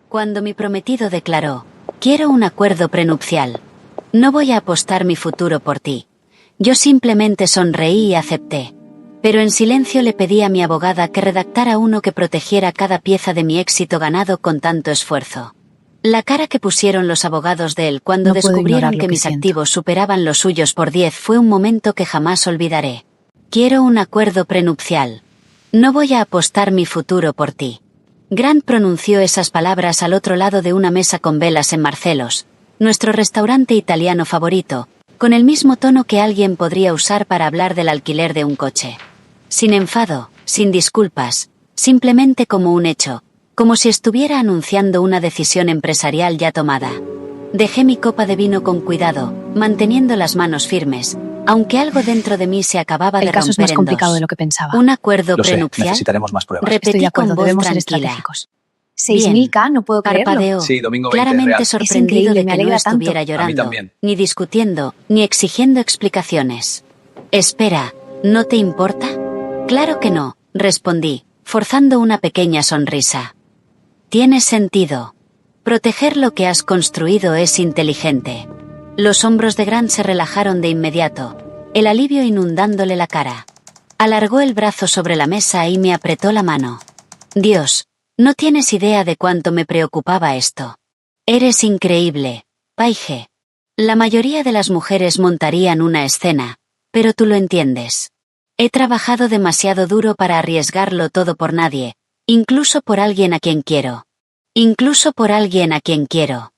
Cuando mi prometido declaró, quiero un acuerdo prenupcial. No voy a apostar mi futuro por ti. Yo simplemente sonreí y acepté. Pero en silencio le pedí a mi abogada que redactara uno que protegiera cada pieza de mi éxito ganado con tanto esfuerzo. La cara que pusieron los abogados de él cuando descubrieron que mis activos superaban los suyos por 10 fue un momento que jamás olvidaré. Quiero un acuerdo prenupcial. No voy a apostar mi futuro por ti. Grant pronunció esas palabras al otro lado de una mesa con velas en Marcelo's, nuestro restaurante italiano favorito, con el mismo tono que alguien podría usar para hablar del alquiler de un coche. Sin enfado, sin disculpas, simplemente como un hecho, como si estuviera anunciando una decisión empresarial ya tomada. Dejé mi copa de vino con cuidado, manteniendo las manos firmes, aunque algo dentro de mí se acababa de romper en dos. El caso es más complicado de lo que pensaba. ¿Un acuerdo Lo sé, prenupcial? necesitaremos más pruebas. Repetí con voz debemos ser tranquila. estratégicos. 6.000K, no puedo creerlo. Parpadeó, Sí, domingo 20, claramente real. sorprendido increíble, de me que no alegra estuviera tanto. A mí llorando, también. ni discutiendo, ni exigiendo explicaciones. Espera, ¿no te importa? Claro que no, respondí, forzando una pequeña sonrisa. Tiene sentido. Proteger lo que has construido es inteligente. Los hombros de Grant se relajaron de inmediato, el alivio inundándole la cara. Alargó el brazo sobre la mesa y me apretó la mano. Dios, no tienes idea de cuánto me preocupaba esto. Eres increíble, Paige. La mayoría de las mujeres montarían una escena, pero tú lo entiendes. He trabajado demasiado duro para arriesgarlo todo por nadie, incluso por alguien a quien quiero. Incluso por alguien a quien quiero.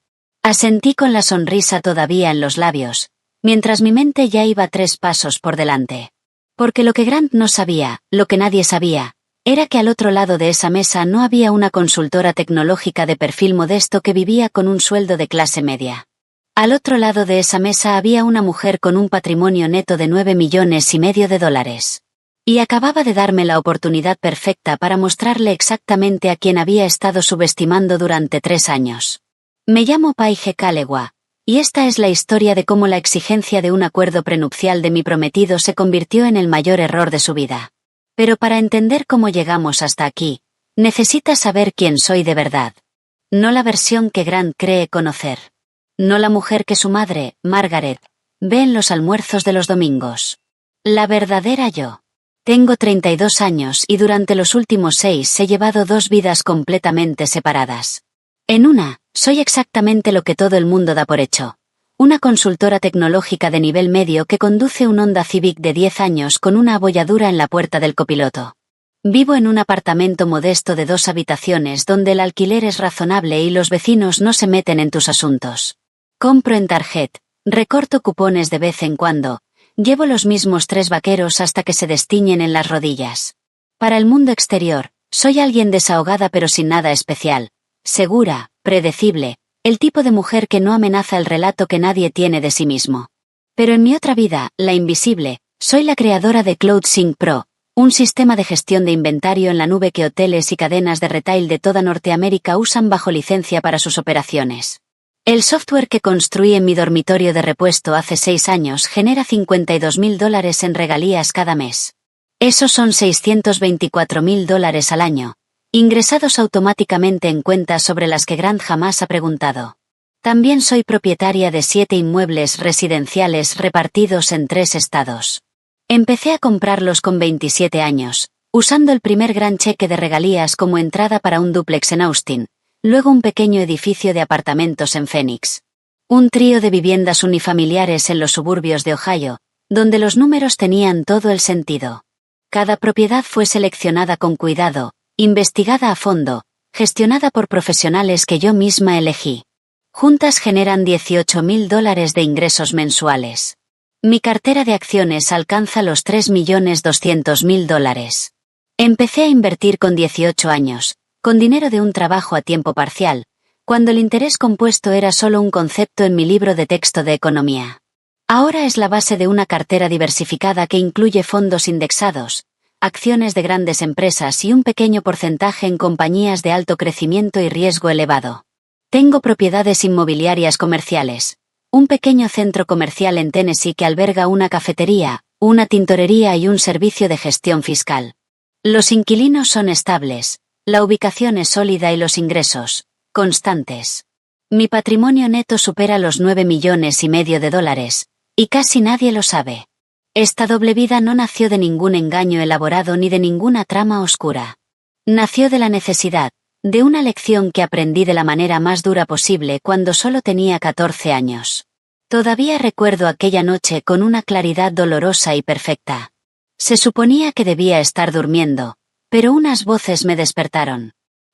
Asentí con la sonrisa todavía en los labios, mientras mi mente ya iba 3 pasos por delante. Porque lo que Grant no sabía, lo que nadie sabía, era que al otro lado de esa mesa no había una consultora tecnológica de perfil modesto que vivía con un sueldo de clase media. Al otro lado de esa mesa había una mujer con un patrimonio neto de $9,5 millones. Y acababa de darme la oportunidad perfecta para mostrarle exactamente a quién había estado subestimando durante 3 años. Me llamo Paige Kalewa, y esta es la historia de cómo la exigencia de un acuerdo prenupcial de mi prometido se convirtió en el mayor error de su vida. Pero para entender cómo llegamos hasta aquí, necesitas saber quién soy de verdad. No la versión que Grant cree conocer. No la mujer que su madre, Margaret, ve en los almuerzos de los domingos. La verdadera yo. Tengo 32 años y durante los últimos 6 he llevado 2 vidas completamente separadas. En una, soy exactamente lo que todo el mundo da por hecho. Una consultora tecnológica de nivel medio que conduce un Honda Civic de 10 años con una abolladura en la puerta del copiloto. Vivo en un apartamento modesto de 2 habitaciones donde el alquiler es razonable y los vecinos no se meten en tus asuntos. Compro en Target, recorto cupones de vez en cuando, llevo los mismos 3 vaqueros hasta que se destiñen en las rodillas. Para el mundo exterior, soy alguien desahogada pero sin nada especial, segura, predecible, el tipo de mujer que no amenaza el relato que nadie tiene de sí mismo. Pero en mi otra vida, la invisible, soy la creadora de CloudSync Pro, un sistema de gestión de inventario en la nube que hoteles y cadenas de retail de toda Norteamérica usan bajo licencia para sus operaciones. El software que construí en mi dormitorio de repuesto hace 6 años genera $52,000 en regalías cada mes. Esos son $624,000 al año, ingresados automáticamente en cuentas sobre las que Grant jamás ha preguntado. También soy propietaria de 7 inmuebles residenciales repartidos en 3 estados. Empecé a comprarlos con 27 años, usando el primer gran cheque de regalías como entrada para un dúplex en Austin, luego un pequeño edificio de apartamentos en Phoenix. Un trío de viviendas unifamiliares en los suburbios de Ohio, donde los números tenían todo el sentido. Cada propiedad fue seleccionada con cuidado, investigada a fondo, gestionada por profesionales que yo misma elegí. Juntas generan $18,000 de ingresos mensuales. Mi cartera de acciones alcanza los $3,200,000. Empecé a invertir con 18 años, con dinero de un trabajo a tiempo parcial, cuando el interés compuesto era solo un concepto en mi libro de texto de economía. Ahora es la base de una cartera diversificada que incluye fondos indexados, acciones de grandes empresas y un pequeño porcentaje en compañías de alto crecimiento y riesgo elevado. Tengo propiedades inmobiliarias comerciales, un pequeño centro comercial en Tennessee que alberga una cafetería, una tintorería y un servicio de gestión fiscal. Los inquilinos son estables, la ubicación es sólida y los ingresos, constantes. Mi patrimonio neto supera los 9,5 millones de dólares, y casi nadie lo sabe. Esta doble vida no nació de ningún engaño elaborado ni de ninguna trama oscura. Nació de la necesidad, de una lección que aprendí de la manera más dura posible cuando solo tenía 14 años. Todavía recuerdo aquella noche con una claridad dolorosa y perfecta. Se suponía que debía estar durmiendo, pero unas voces me despertaron.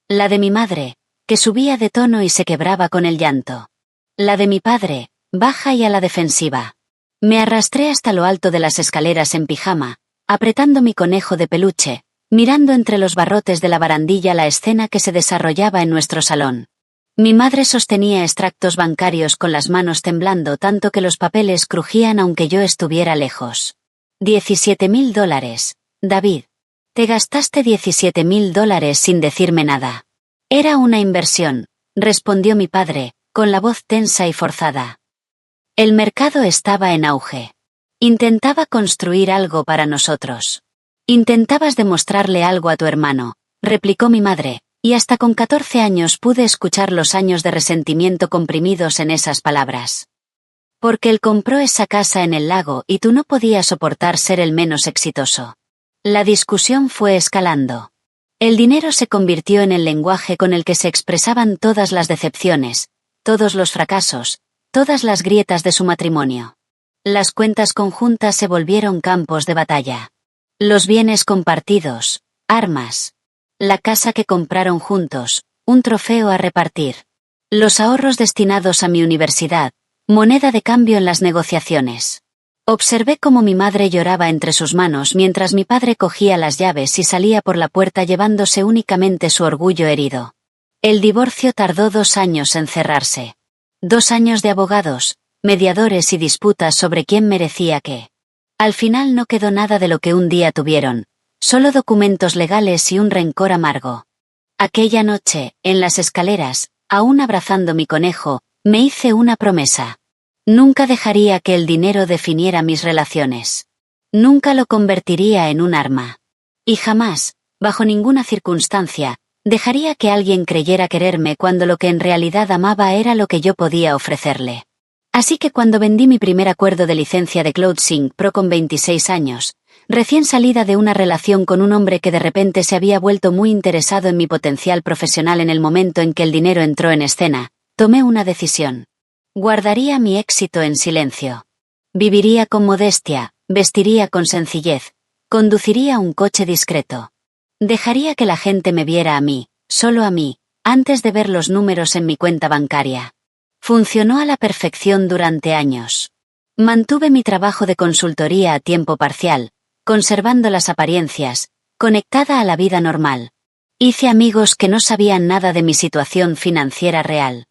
La de mi madre, que subía de tono y se quebraba con el llanto. La de mi padre, baja y a la defensiva. Me arrastré hasta lo alto de las escaleras en pijama, apretando mi conejo de peluche, mirando entre los barrotes de la barandilla la escena que se desarrollaba en nuestro salón. Mi madre sostenía extractos bancarios con las manos temblando tanto que los papeles crujían aunque yo estuviera lejos. $17,000, David. Te gastaste $17,000 sin decirme nada. Era una inversión, respondió mi padre, con la voz tensa y forzada. El mercado estaba en auge. Intentaba construir algo para nosotros. Intentabas demostrarle algo a tu hermano, replicó mi madre, y hasta con 14 años pude escuchar los años de resentimiento comprimidos en esas palabras. Porque él compró esa casa en el lago y tú no podías soportar ser el menos exitoso. La discusión fue escalando. El dinero se convirtió en el lenguaje con el que se expresaban todas las decepciones, todos los fracasos, todas las grietas de su matrimonio. Las cuentas conjuntas se volvieron campos de batalla. Los bienes compartidos, armas. La casa que compraron juntos, un trofeo a repartir. Los ahorros destinados a mi universidad, moneda de cambio en las negociaciones. Observé cómo mi madre lloraba entre sus manos mientras mi padre cogía las llaves y salía por la puerta llevándose únicamente su orgullo herido. El divorcio tardó 2 años en cerrarse. 2 años de abogados, mediadores y disputas sobre quién merecía qué. Al final no quedó nada de lo que un día tuvieron, solo documentos legales y un rencor amargo. Aquella noche, en las escaleras, aún abrazando mi conejo, me hice una promesa. Nunca dejaría que el dinero definiera mis relaciones. Nunca lo convertiría en un arma. Y jamás, bajo ninguna circunstancia, dejaría que alguien creyera quererme cuando lo que en realidad amaba era lo que yo podía ofrecerle. Así que cuando vendí mi primer acuerdo de licencia de CloudSync Pro con 26 años, recién salida de una relación con un hombre que de repente se había vuelto muy interesado en mi potencial profesional en el momento en que el dinero entró en escena, tomé una decisión. Guardaría mi éxito en silencio. Viviría con modestia, vestiría con sencillez, conduciría un coche discreto. Dejaría que la gente me viera a mí, solo a mí, antes de ver los números en mi cuenta bancaria. Funcionó a la perfección durante años. Mantuve mi trabajo de consultoría a tiempo parcial, conservando las apariencias, conectada a la vida normal. Hice amigos que no sabían nada de mi situación financiera real.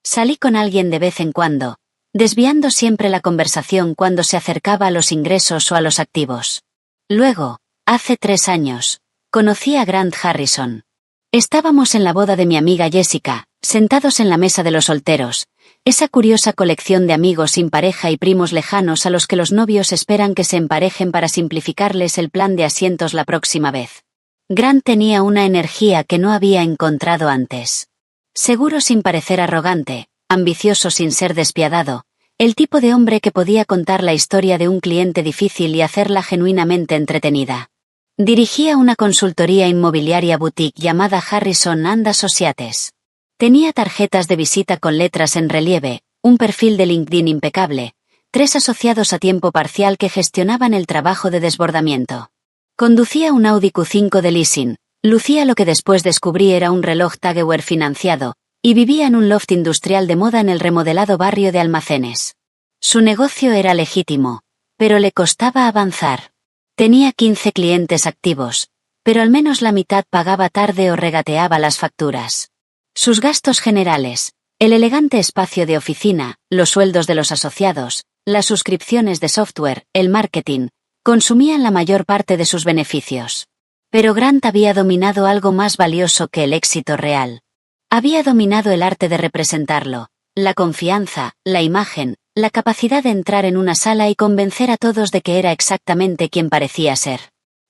Salí con alguien de vez en cuando, desviando siempre la conversación cuando se acercaba a los ingresos o a los activos. Luego, hace 3 años, conocí a Grant Harrison. Estábamos en la boda de mi amiga Jessica, sentados en la mesa de los solteros, esa curiosa colección de amigos sin pareja y primos lejanos a los que los novios esperan que se emparejen para simplificarles el plan de asientos la próxima vez. Grant tenía una energía que no había encontrado antes. Seguro sin parecer arrogante, ambicioso sin ser despiadado, el tipo de hombre que podía contar la historia de un cliente difícil y hacerla genuinamente entretenida. Dirigía una consultoría inmobiliaria boutique llamada Harrison & Associates. Tenía tarjetas de visita con letras en relieve, un perfil de LinkedIn impecable, 3 asociados a tiempo parcial que gestionaban el trabajo de desbordamiento. Conducía un Audi Q5 de leasing, lucía lo que después descubrí era un reloj Tag Heuer financiado, y vivía en un loft industrial de moda en el remodelado barrio de Almacenes. Su negocio era legítimo, pero le costaba avanzar. Tenía 15 clientes activos, pero al menos la mitad pagaba tarde o regateaba las facturas. Sus gastos generales, el elegante espacio de oficina, los sueldos de los asociados, las suscripciones de software, el marketing, consumían la mayor parte de sus beneficios. Pero Grant había dominado algo más valioso que el éxito real. Había dominado el arte de representarlo, la confianza, la imagen, la capacidad de entrar en una sala y convencer a todos de que era exactamente quien parecía ser.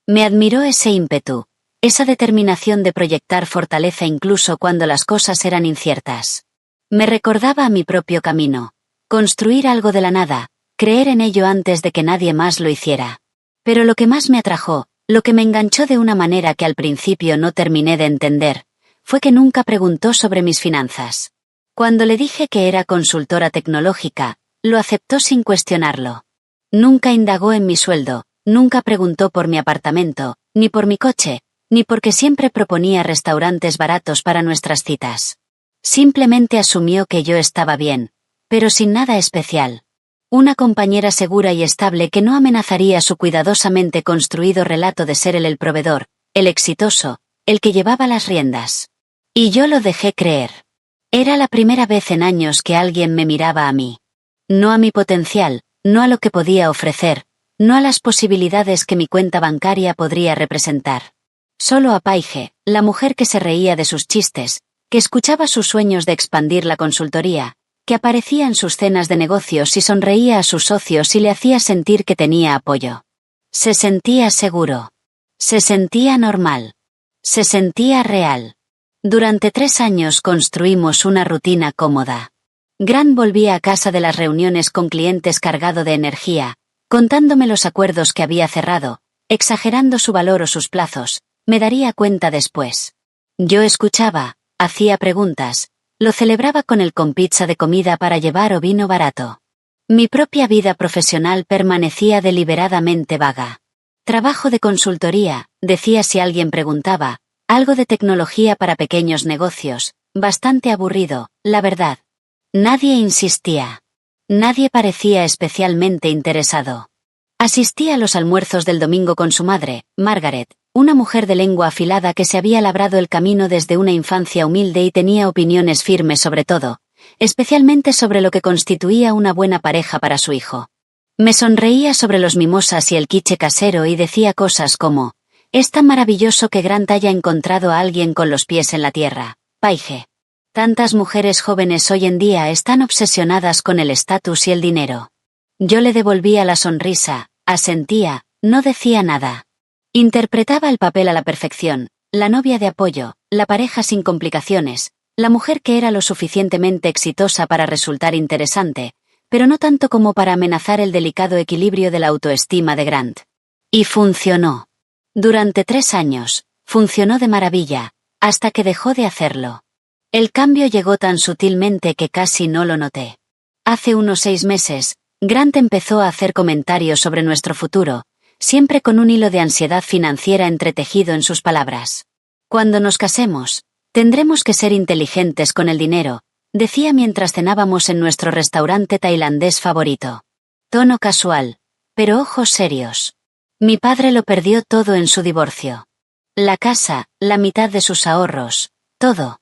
Me admiró ese ímpetu, esa determinación de proyectar fortaleza incluso cuando las cosas eran inciertas. Me recordaba a mi propio camino. Construir algo de la nada, creer en ello antes de que nadie más lo hiciera. Pero lo que más me atrajo, lo que me enganchó de una manera que al principio no terminé de entender, fue que nunca preguntó sobre mis finanzas. Cuando le dije que era consultora tecnológica, lo aceptó sin cuestionarlo. Nunca indagó en mi sueldo, nunca preguntó por mi apartamento, ni por mi coche, ni porque siempre proponía restaurantes baratos para nuestras citas. Simplemente asumió que yo estaba bien, pero sin nada especial. Una compañera segura y estable que no amenazaría su cuidadosamente construido relato de ser él el proveedor, el exitoso, el que llevaba las riendas. Y yo lo dejé creer. Era la primera vez en años que alguien me miraba a mí. No a mi potencial, no a lo que podía ofrecer, no a las posibilidades que mi cuenta bancaria podría representar. Solo a Paige, la mujer que se reía de sus chistes, que escuchaba sus sueños de expandir la consultoría, que aparecía en sus cenas de negocios y sonreía a sus socios y le hacía sentir que tenía apoyo. Se sentía seguro. Se sentía normal. Se sentía real. Durante 3 años construimos una rutina cómoda. Grant volvía a casa de las reuniones con clientes cargado de energía, contándome los acuerdos que había cerrado, exagerando su valor o sus plazos, me daría cuenta después. Yo escuchaba, hacía preguntas, lo celebraba con él con pizza de comida para llevar o vino barato. Mi propia vida profesional permanecía deliberadamente vaga. Trabajo de consultoría, decía si alguien preguntaba, algo de tecnología para pequeños negocios, bastante aburrido, la verdad. Nadie insistía. Nadie parecía especialmente interesado. Asistía a los almuerzos del domingo con su madre, Margaret, una mujer de lengua afilada que se había labrado el camino desde una infancia humilde y tenía opiniones firmes sobre todo, especialmente sobre lo que constituía una buena pareja para su hijo. Me sonreía sobre los mimosas y el quiche casero y decía cosas como, «Es tan maravilloso que Grant haya encontrado a alguien con los pies en la tierra, Paige. Tantas mujeres jóvenes hoy en día están obsesionadas con el estatus y el dinero». Yo le devolvía la sonrisa, asentía, no decía nada. Interpretaba el papel a la perfección, la novia de apoyo, la pareja sin complicaciones, la mujer que era lo suficientemente exitosa para resultar interesante, pero no tanto como para amenazar el delicado equilibrio de la autoestima de Grant. Y funcionó. Durante 3 años, funcionó de maravilla, hasta que dejó de hacerlo. El cambio llegó tan sutilmente que casi no lo noté. Hace unos 6 meses, Grant empezó a hacer comentarios sobre nuestro futuro, siempre con un hilo de ansiedad financiera entretejido en sus palabras. Cuando nos casemos, tendremos que ser inteligentes con el dinero, decía mientras cenábamos en nuestro restaurante tailandés favorito. Tono casual, pero ojos serios. Mi padre lo perdió todo en su divorcio. La casa, la mitad de sus ahorros, todo.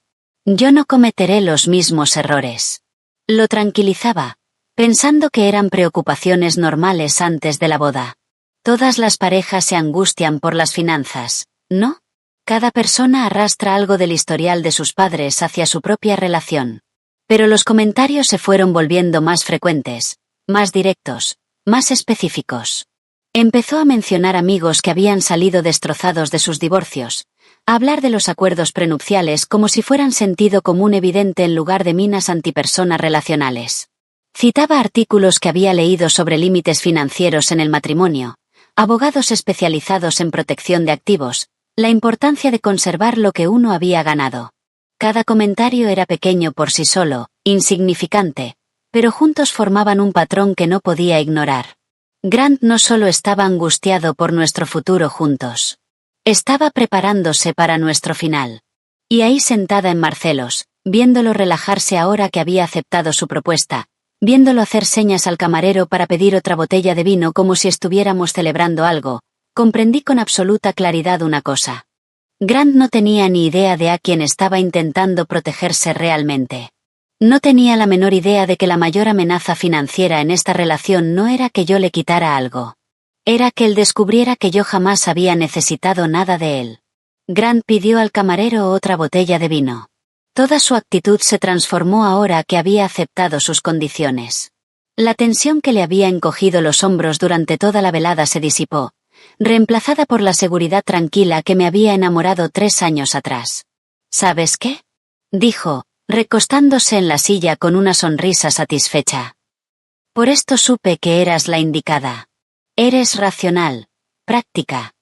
Yo no cometeré los mismos errores. Lo tranquilizaba, pensando que eran preocupaciones normales antes de la boda. Todas las parejas se angustian por las finanzas, ¿no? Cada persona arrastra algo del historial de sus padres hacia su propia relación. Pero los comentarios se fueron volviendo más frecuentes, más directos, más específicos. Empezó a mencionar amigos que habían salido destrozados de sus divorcios, a hablar de los acuerdos prenupciales como si fueran sentido común evidente en lugar de minas antipersonas relacionales. Citaba artículos que había leído sobre límites financieros en el matrimonio, abogados especializados en protección de activos, la importancia de conservar lo que uno había ganado. Cada comentario era pequeño por sí solo, insignificante, pero juntos formaban un patrón que no podía ignorar. Grant no solo estaba angustiado por nuestro futuro juntos. Estaba preparándose para nuestro final. Y ahí sentada en Marcelos, viéndolo relajarse ahora que había aceptado su propuesta, viéndolo hacer señas al camarero para pedir otra botella de vino como si estuviéramos celebrando algo, comprendí con absoluta claridad una cosa. Grant no tenía ni idea de a quién estaba intentando protegerse realmente. No tenía la menor idea de que la mayor amenaza financiera en esta relación no era que yo le quitara algo. Era que él descubriera que yo jamás había necesitado nada de él. Grant pidió al camarero otra botella de vino. Toda su actitud se transformó ahora que había aceptado sus condiciones. La tensión que le había encogido los hombros durante toda la velada se disipó, reemplazada por la seguridad tranquila que me había enamorado 3 años atrás. ¿Sabes qué?, dijo, recostándose en la silla con una sonrisa satisfecha. Por esto supe que eras la indicada. Eres racional, práctica.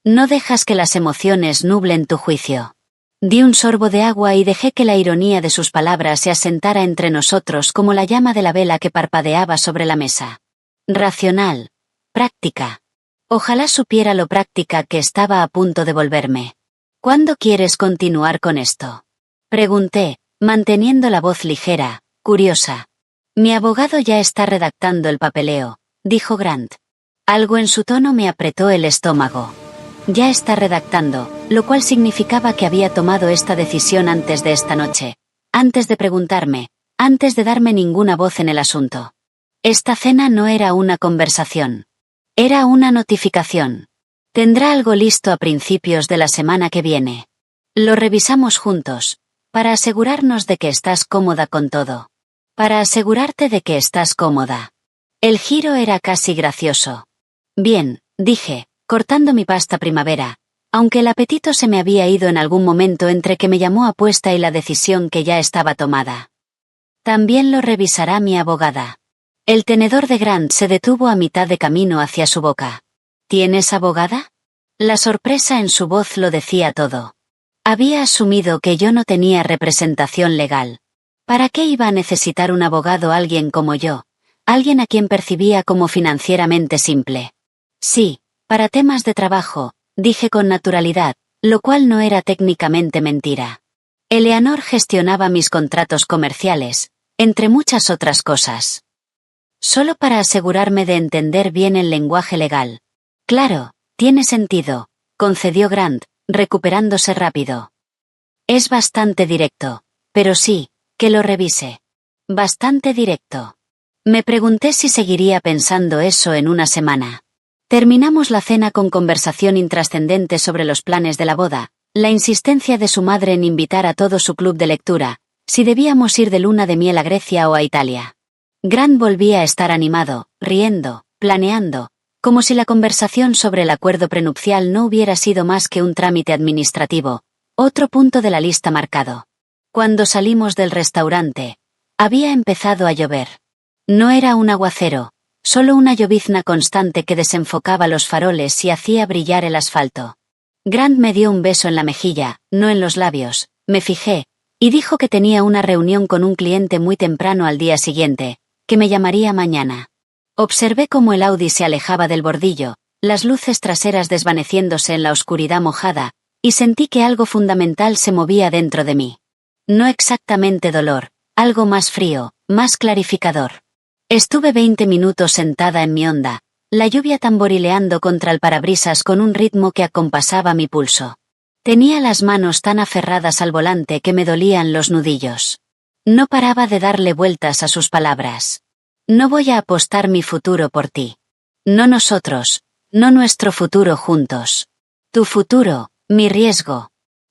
No dejas que las emociones nublen tu juicio. Di un sorbo de agua y dejé que la ironía de sus palabras se asentara entre nosotros como la llama de la vela que parpadeaba sobre la mesa. Racional, práctica. Ojalá supiera lo práctica que estaba a punto de volverme. ¿Cuándo quieres continuar con esto?, pregunté, manteniendo la voz ligera, curiosa. Mi abogado ya está redactando el papeleo, dijo Grant. Algo en su tono me apretó el estómago. Ya está redactando, lo cual significaba que había tomado esta decisión antes de esta noche, antes de preguntarme, antes de darme ninguna voz en el asunto. Esta cena no era una conversación. Era una notificación. Tendrá algo listo a principios de la semana que viene. Lo revisamos juntos, para asegurarnos de que estás cómoda con todo. Para asegurarte de que estás cómoda. El giro era casi gracioso. Bien, dije, cortando mi pasta primavera, aunque el apetito se me había ido en algún momento entre que me llamó apuesta y la decisión que ya estaba tomada. También lo revisará mi abogada. El tenedor de Grant se detuvo a mitad de camino hacia su boca. ¿Tienes abogada? La sorpresa en su voz lo decía todo. Había asumido que yo no tenía representación legal. ¿Para qué iba a necesitar un abogado alguien como yo? Alguien a quien percibía como financieramente simple. Sí, para temas de trabajo, dije con naturalidad, lo cual no era técnicamente mentira. Eleanor gestionaba mis contratos comerciales, entre muchas otras cosas. Solo para asegurarme de entender bien el lenguaje legal. Claro, tiene sentido, concedió Grant, recuperándose rápido. Es bastante directo, pero sí, que lo revise. Bastante directo. Me pregunté si seguiría pensando eso en una semana. Terminamos la cena con conversación intrascendente sobre los planes de la boda, la insistencia de su madre en invitar a todo su club de lectura, si debíamos ir de luna de miel a Grecia o a Italia. Grant volvía a estar animado, riendo, planeando, como si la conversación sobre el acuerdo prenupcial no hubiera sido más que un trámite administrativo, otro punto de la lista marcado. Cuando salimos del restaurante, había empezado a llover. No era un aguacero, solo una llovizna constante que desenfocaba los faroles y hacía brillar el asfalto. Grant me dio un beso en la mejilla, no en los labios, me fijé, y dijo que tenía una reunión con un cliente muy temprano al día siguiente, que me llamaría mañana. Observé cómo el Audi se alejaba del bordillo, las luces traseras desvaneciéndose en la oscuridad mojada, y sentí que algo fundamental se movía dentro de mí. No exactamente dolor, algo más frío, más clarificador. Estuve 20 minutos sentada en mi Honda, la lluvia tamborileando contra el parabrisas con un ritmo que acompasaba mi pulso. Tenía las manos tan aferradas al volante que me dolían los nudillos. No paraba de darle vueltas a sus palabras. No voy a apostar mi futuro por ti. No nosotros, no nuestro futuro juntos. Tu futuro, mi riesgo.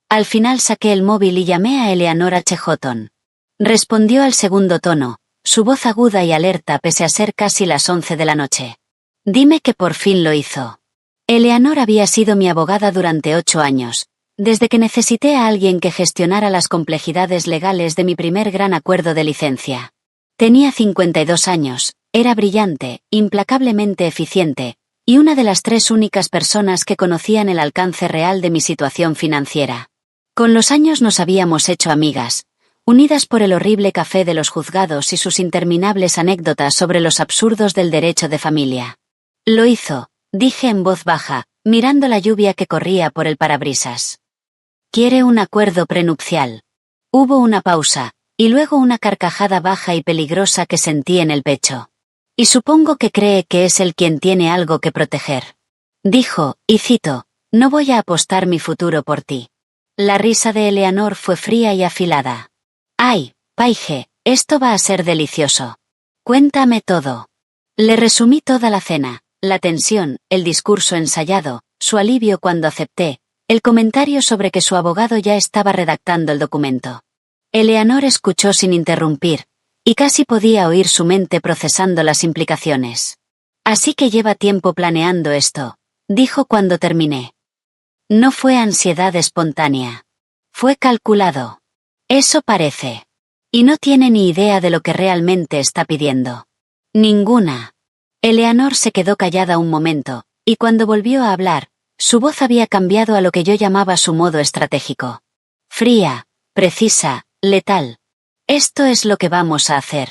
Al final saqué el móvil y llamé a Eleanor H. Houghton. Respondió al segundo tono, su voz aguda y alerta pese a ser casi las 11 de la noche. Dime que por fin lo hizo. Eleanor había sido mi abogada durante 8 años, desde que necesité a alguien que gestionara las complejidades legales de mi primer gran acuerdo de licencia. Tenía 52 años, era brillante, implacablemente eficiente, y una de las 3 únicas personas que conocían el alcance real de mi situación financiera. Con los años nos habíamos hecho amigas, unidas por el horrible café de los juzgados y sus interminables anécdotas sobre los absurdos del derecho de familia. Lo hizo, dije en voz baja, mirando la lluvia que corría por el parabrisas. Quiere un acuerdo prenupcial. Hubo una pausa, y luego una carcajada baja y peligrosa que sentí en el pecho. Y supongo que cree que es él quien tiene algo que proteger. Dijo, y cito, no voy a apostar mi futuro por ti. La risa de Eleanor fue fría y afilada. Ay, Paige, esto va a ser delicioso. Cuéntame todo. Le resumí toda la cena, la tensión, el discurso ensayado, su alivio cuando acepté, el comentario sobre que su abogado ya estaba redactando el documento. Eleanor escuchó sin interrumpir, y casi podía oír su mente procesando las implicaciones. Así que lleva tiempo planeando esto, dijo cuando terminé. No fue ansiedad espontánea. Fue calculado. Eso parece. Y no tiene ni idea de lo que realmente está pidiendo. Ninguna. Eleanor se quedó callada un momento, y cuando volvió a hablar, su voz había cambiado a lo que yo llamaba su modo estratégico. Fría, precisa, letal. Esto es lo que vamos a hacer.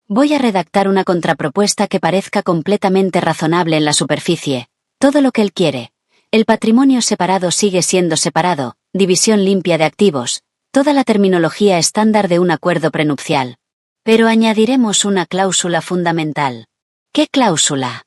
Voy a redactar una contrapropuesta que parezca completamente razonable en la superficie. Todo lo que él quiere. El patrimonio separado sigue siendo separado, división limpia de activos, toda la terminología estándar de un acuerdo prenupcial. Pero añadiremos una cláusula fundamental. ¿Qué cláusula?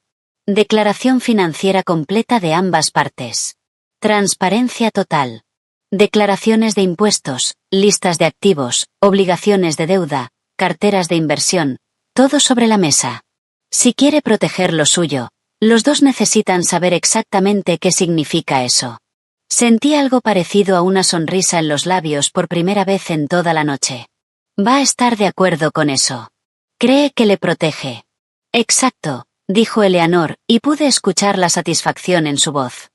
Declaración financiera completa de ambas partes. Transparencia total. Declaraciones de impuestos, listas de activos, obligaciones de deuda, carteras de inversión, todo sobre la mesa. Si quiere proteger lo suyo, los dos necesitan saber exactamente qué significa eso. Sentí algo parecido a una sonrisa en los labios por primera vez en toda la noche. Va a estar de acuerdo con eso. Cree que le protege. Exacto, dijo Eleanor, y pude escuchar la satisfacción en su voz.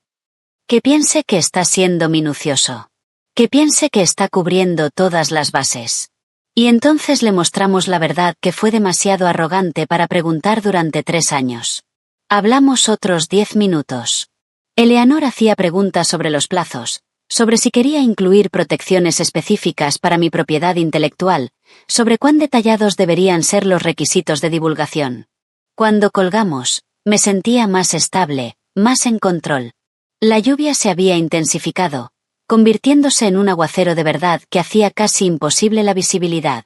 Que piense que está siendo minucioso. Que piense que está cubriendo todas las bases. Y entonces le mostramos la verdad que fue demasiado arrogante para preguntar durante 3 años. Hablamos otros 10 minutos. Eleanor hacía preguntas sobre los plazos, sobre si quería incluir protecciones específicas para mi propiedad intelectual, sobre cuán detallados deberían ser los requisitos de divulgación. Cuando colgamos, me sentía más estable, más en control. La lluvia se había intensificado, convirtiéndose en un aguacero de verdad que hacía casi imposible la visibilidad.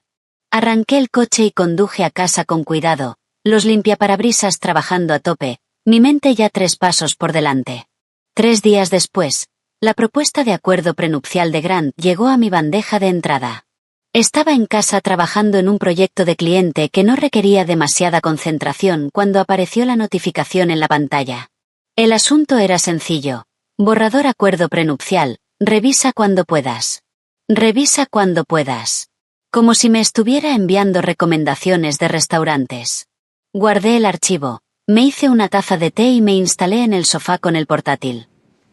Arranqué el coche y conduje a casa con cuidado, los limpiaparabrisas trabajando a tope, mi mente ya 3 pasos por delante. 3 días después, la propuesta de acuerdo prenupcial de Grant llegó a mi bandeja de entrada. Estaba en casa trabajando en un proyecto de cliente que no requería demasiada concentración cuando apareció la notificación en la pantalla. El asunto era sencillo. Borrador acuerdo prenupcial, revisa cuando puedas. Revisa cuando puedas. Como si me estuviera enviando recomendaciones de restaurantes. Guardé el archivo, me hice una taza de té y me instalé en el sofá con el portátil.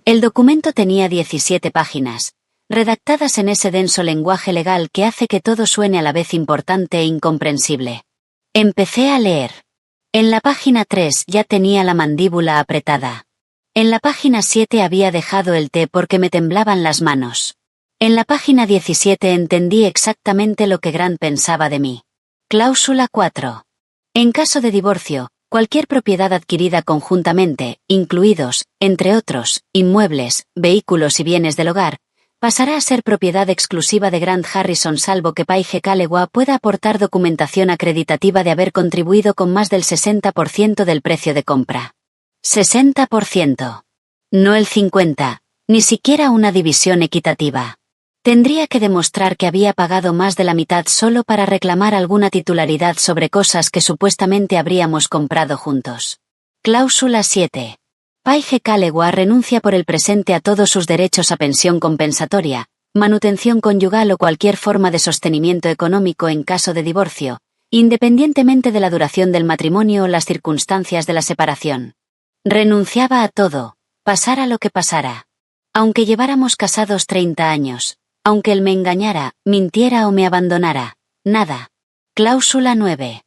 El documento tenía 17 páginas, redactadas en ese denso lenguaje legal que hace que todo suene a la vez importante e incomprensible. Empecé a leer. En la página 3 ya tenía la mandíbula apretada. En la página 7 había dejado el té porque me temblaban las manos. En la página 17 entendí exactamente lo que Grant pensaba de mí. Cláusula 4. En caso de divorcio, cualquier propiedad adquirida conjuntamente, incluidos, entre otros, inmuebles, vehículos y bienes del hogar, pasará a ser propiedad exclusiva de Grant Harrison salvo que Paige Calewa pueda aportar documentación acreditativa de haber contribuido con más del 60% del precio de compra. 60%. No el 50%, ni siquiera una división equitativa. Tendría que demostrar que había pagado más de la mitad solo para reclamar alguna titularidad sobre cosas que supuestamente habríamos comprado juntos. Cláusula 7. Paige Calewa renuncia por el presente a todos sus derechos a pensión compensatoria, manutención conyugal o cualquier forma de sostenimiento económico en caso de divorcio, independientemente de la duración del matrimonio o las circunstancias de la separación. Renunciaba a todo, pasara lo que pasara. Aunque lleváramos casados 30 años, aunque él me engañara, mintiera o me abandonara, nada. Cláusula 9.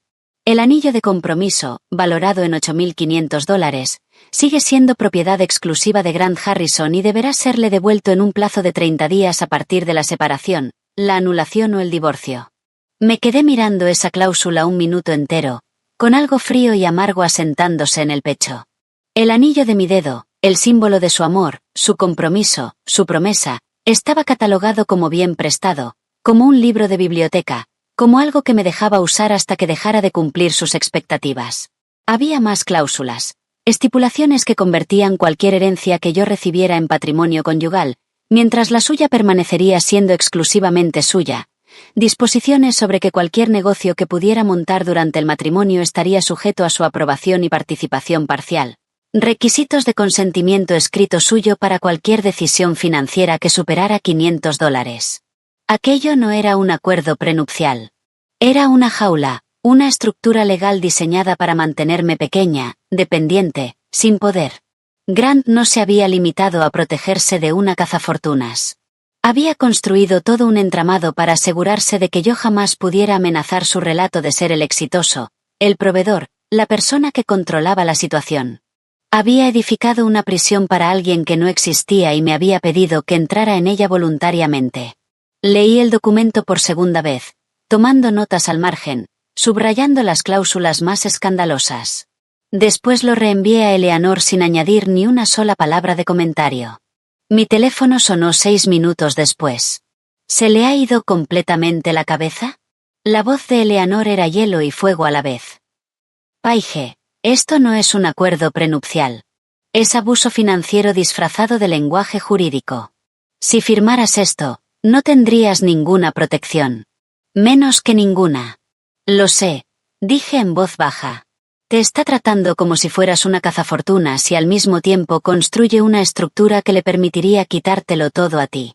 El anillo de compromiso, valorado en $8.500, sigue siendo propiedad exclusiva de Grant Harrison y deberá serle devuelto en un plazo de 30 días a partir de la separación, la anulación o el divorcio. Me quedé mirando esa cláusula un minuto entero, con algo frío y amargo asentándose en el pecho. El anillo de mi dedo, el símbolo de su amor, su compromiso, su promesa, estaba catalogado como bien prestado, como un libro de biblioteca, como algo que me dejaba usar hasta que dejara de cumplir sus expectativas. Había más cláusulas, estipulaciones que convertían cualquier herencia que yo recibiera en patrimonio conyugal, mientras la suya permanecería siendo exclusivamente suya, disposiciones sobre que cualquier negocio que pudiera montar durante el matrimonio estaría sujeto a su aprobación y participación parcial. Requisitos de consentimiento escrito suyo para cualquier decisión financiera que superara $500. Aquello no era un acuerdo prenupcial. Era una jaula, una estructura legal diseñada para mantenerme pequeña, dependiente, sin poder. Grant no se había limitado a protegerse de una cazafortunas. Había construido todo un entramado para asegurarse de que yo jamás pudiera amenazar su relato de ser el exitoso, el proveedor, la persona que controlaba la situación. Había edificado una prisión para alguien que no existía y me había pedido que entrara en ella voluntariamente. Leí el documento por segunda vez, tomando notas al margen, subrayando las cláusulas más escandalosas. Después lo reenvié a Eleanor sin añadir ni una sola palabra de comentario. Mi teléfono sonó 6 minutos después. ¿Se le ha ido completamente la cabeza? La voz de Eleanor era hielo y fuego a la vez. Paige, esto no es un acuerdo prenupcial. Es abuso financiero disfrazado de lenguaje jurídico. Si firmaras esto, no tendrías ninguna protección. Menos que ninguna. Lo sé, dije en voz baja. Te está tratando como si fueras una cazafortunas y al mismo tiempo construye una estructura que le permitiría quitártelo todo a ti.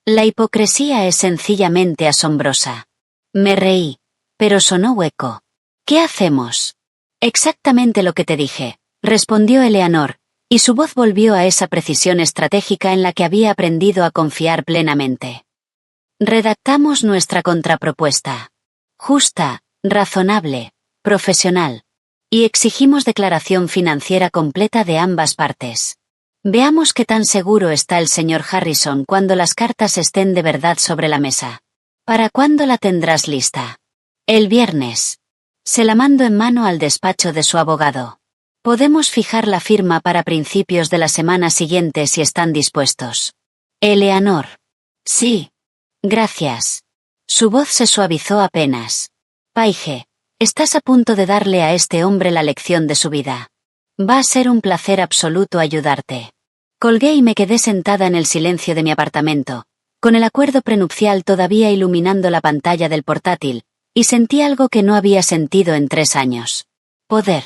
La hipocresía es sencillamente asombrosa. Me reí, pero sonó hueco. ¿Qué hacemos? Exactamente lo que te dije, respondió Eleanor, y su voz volvió a esa precisión estratégica en la que había aprendido a confiar plenamente. Redactamos nuestra contrapropuesta. Justa, razonable, profesional. Y exigimos declaración financiera completa de ambas partes. Veamos qué tan seguro está el señor Harrison cuando las cartas estén de verdad sobre la mesa. ¿Para cuándo la tendrás lista? El viernes. Se la mando en mano al despacho de su abogado. Podemos fijar la firma para principios de la semana siguiente si están dispuestos. Eleanor. Sí. Gracias. Su voz se suavizó apenas. Paige. Estás a punto de darle a este hombre la lección de su vida. Va a ser un placer absoluto ayudarte. Colgué y me quedé sentada en el silencio de mi apartamento, con el acuerdo prenupcial todavía iluminando la pantalla del portátil, y sentí algo que no había sentido en 3 años. Poder.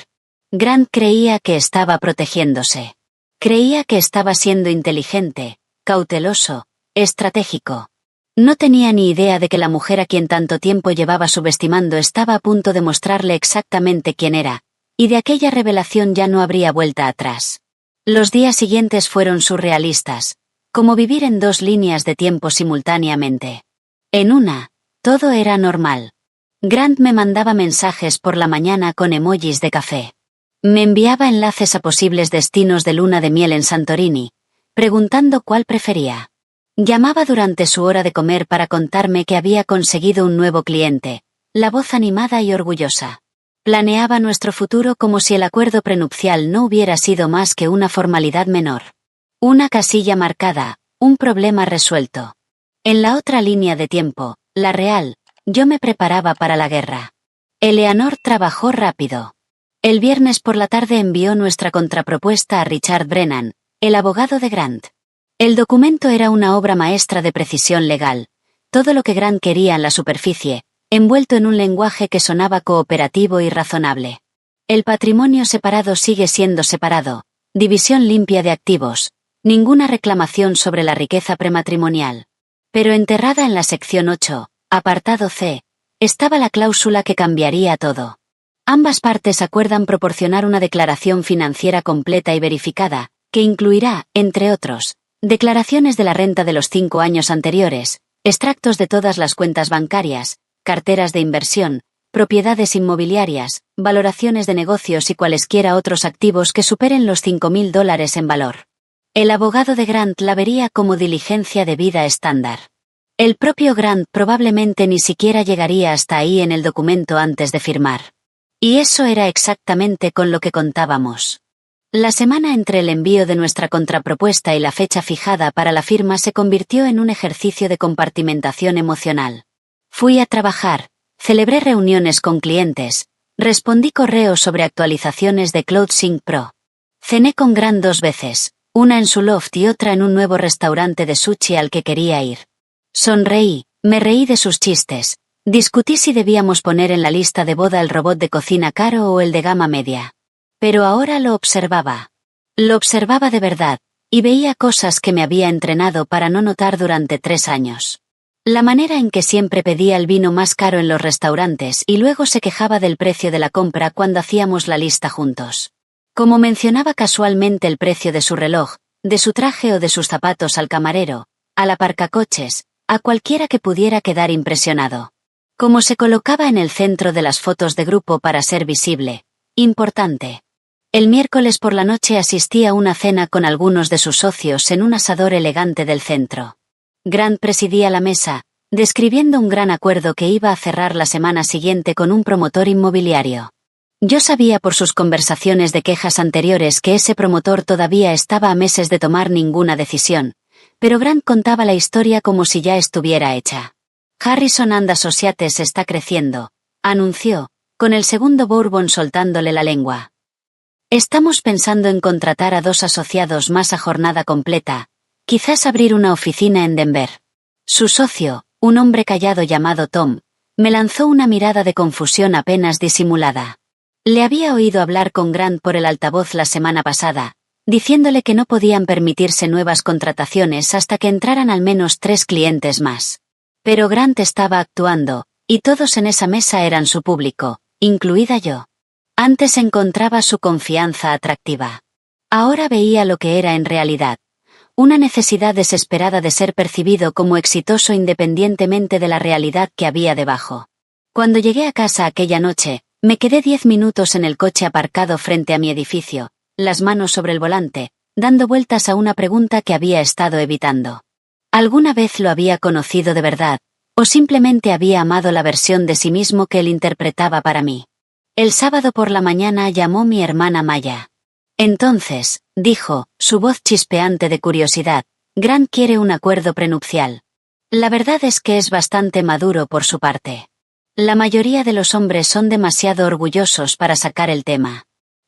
Grant creía que estaba protegiéndose. Creía que estaba siendo inteligente, cauteloso, estratégico. No tenía ni idea de que la mujer a quien tanto tiempo llevaba subestimando estaba a punto de mostrarle exactamente quién era, y de aquella revelación ya no habría vuelta atrás. Los días siguientes fueron surrealistas, como vivir en 2 líneas de tiempo simultáneamente. En una, todo era normal. Grant me mandaba mensajes por la mañana con emojis de café. Me enviaba enlaces a posibles destinos de luna de miel en Santorini, preguntando cuál prefería. Llamaba durante su hora de comer para contarme que había conseguido un nuevo cliente, la voz animada y orgullosa. Planeaba nuestro futuro como si el acuerdo prenupcial no hubiera sido más que una formalidad menor. Una casilla marcada, un problema resuelto. En la otra línea de tiempo, la real, yo me preparaba para la guerra. Eleanor trabajó rápido. El viernes por la tarde envió nuestra contrapropuesta a Richard Brennan, el abogado de Grant. El documento era una obra maestra de precisión legal, todo lo que Grant quería en la superficie, envuelto en un lenguaje que sonaba cooperativo y razonable. El patrimonio separado sigue siendo separado, división limpia de activos, ninguna reclamación sobre la riqueza prematrimonial. Pero enterrada en la sección 8, apartado C, estaba la cláusula que cambiaría todo. Ambas partes acuerdan proporcionar una declaración financiera completa y verificada, que incluirá, entre otros, declaraciones de la renta de los 5 años anteriores, extractos de todas las cuentas bancarias, carteras de inversión, propiedades inmobiliarias, valoraciones de negocios y cualesquiera otros activos que superen los $5.000 en valor. El abogado de Grant la vería como diligencia de vida estándar. El propio Grant probablemente ni siquiera llegaría hasta ahí en el documento antes de firmar. Y eso era exactamente con lo que contábamos. La semana entre el envío de nuestra contrapropuesta y la fecha fijada para la firma se convirtió en un ejercicio de compartimentación emocional. Fui a trabajar, celebré reuniones con clientes, respondí correos sobre actualizaciones de CloudSync Pro. Cené con Grant 2 veces, una en su loft y otra en un nuevo restaurante de sushi al que quería ir. Sonreí, me reí de sus chistes, discutí si debíamos poner en la lista de boda el robot de cocina caro o el de gama media. Pero ahora lo observaba. Lo observaba de verdad, y veía cosas que me había entrenado para no notar durante 3 años. La manera en que siempre pedía el vino más caro en los restaurantes y luego se quejaba del precio de la compra cuando hacíamos la lista juntos. Como mencionaba casualmente el precio de su reloj, de su traje o de sus zapatos al camarero, al aparcacoches, a cualquiera que pudiera quedar impresionado. Como se colocaba en el centro de las fotos de grupo para ser visible, importante. El miércoles por la noche asistí a una cena con algunos de sus socios en un asador elegante del centro. Grant presidía la mesa, describiendo un gran acuerdo que iba a cerrar la semana siguiente con un promotor inmobiliario. Yo sabía por sus conversaciones de quejas anteriores que ese promotor todavía estaba a meses de tomar ninguna decisión, pero Grant contaba la historia como si ya estuviera hecha. Harrison and Associates está creciendo, anunció, con el segundo Bourbon soltándole la lengua. Estamos pensando en contratar a 2 asociados más a jornada completa, quizás abrir una oficina en Denver. Su socio, un hombre callado llamado Tom, me lanzó una mirada de confusión apenas disimulada. Le había oído hablar con Grant por el altavoz la semana pasada, diciéndole que no podían permitirse nuevas contrataciones hasta que entraran al menos 3 clientes más. Pero Grant estaba actuando, y todos en esa mesa eran su público, incluida yo. Antes encontraba su confianza atractiva. Ahora veía lo que era en realidad. Una necesidad desesperada de ser percibido como exitoso independientemente de la realidad que había debajo. Cuando llegué a casa aquella noche, me quedé 10 minutos en el coche aparcado frente a mi edificio, las manos sobre el volante, dando vueltas a una pregunta que había estado evitando. ¿Alguna vez lo había conocido de verdad, o simplemente había amado la versión de sí mismo que él interpretaba para mí? El sábado por la mañana llamó mi hermana Maya. Entonces, dijo, su voz chispeante de curiosidad, Grant quiere un acuerdo prenupcial. La verdad es que es bastante maduro por su parte. La mayoría de los hombres son demasiado orgullosos para sacar el tema.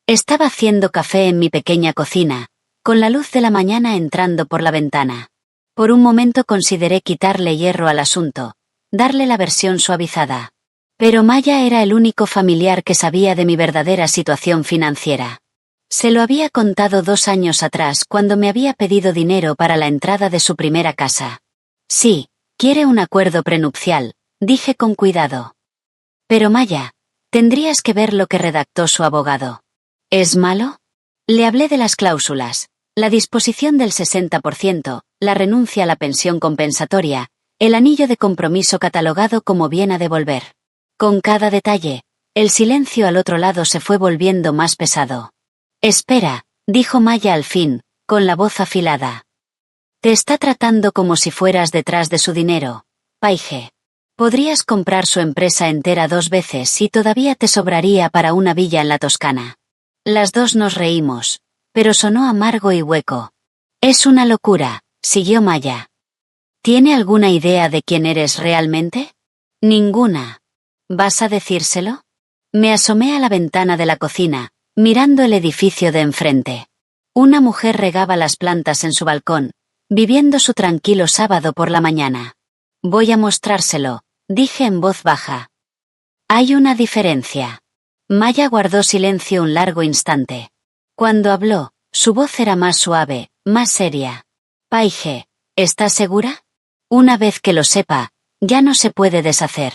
Estaba haciendo café en mi pequeña cocina, con la luz de la mañana entrando por la ventana. Por un momento consideré quitarle hierro al asunto, darle la versión suavizada. Pero Maya era el único familiar que sabía de mi verdadera situación financiera. Se lo había contado 2 años atrás cuando me había pedido dinero para la entrada de su primera casa. Sí, quiere un acuerdo prenupcial, dije con cuidado. Pero Maya, tendrías que ver lo que redactó su abogado. ¿Es malo? Le hablé de las cláusulas, la disposición del 60%, la renuncia a la pensión compensatoria, el anillo de compromiso catalogado como bien a devolver. Con cada detalle, el silencio al otro lado se fue volviendo más pesado. Espera, dijo Maya al fin, con la voz afilada. Te está tratando como si fueras detrás de su dinero, Paige. Podrías comprar su empresa entera 2 veces y todavía te sobraría para una villa en la Toscana. Las dos nos reímos, pero sonó amargo y hueco. Es una locura, siguió Maya. ¿Tiene alguna idea de quién eres realmente? Ninguna. ¿Vas a decírselo? Me asomé a la ventana de la cocina, mirando el edificio de enfrente. Una mujer regaba las plantas en su balcón, viviendo su tranquilo sábado por la mañana. Voy a mostrárselo, dije en voz baja. Hay una diferencia. Maya guardó silencio un largo instante. Cuando habló, su voz era más suave, más seria. Paige, ¿estás segura? Una vez que lo sepa, ya no se puede deshacer.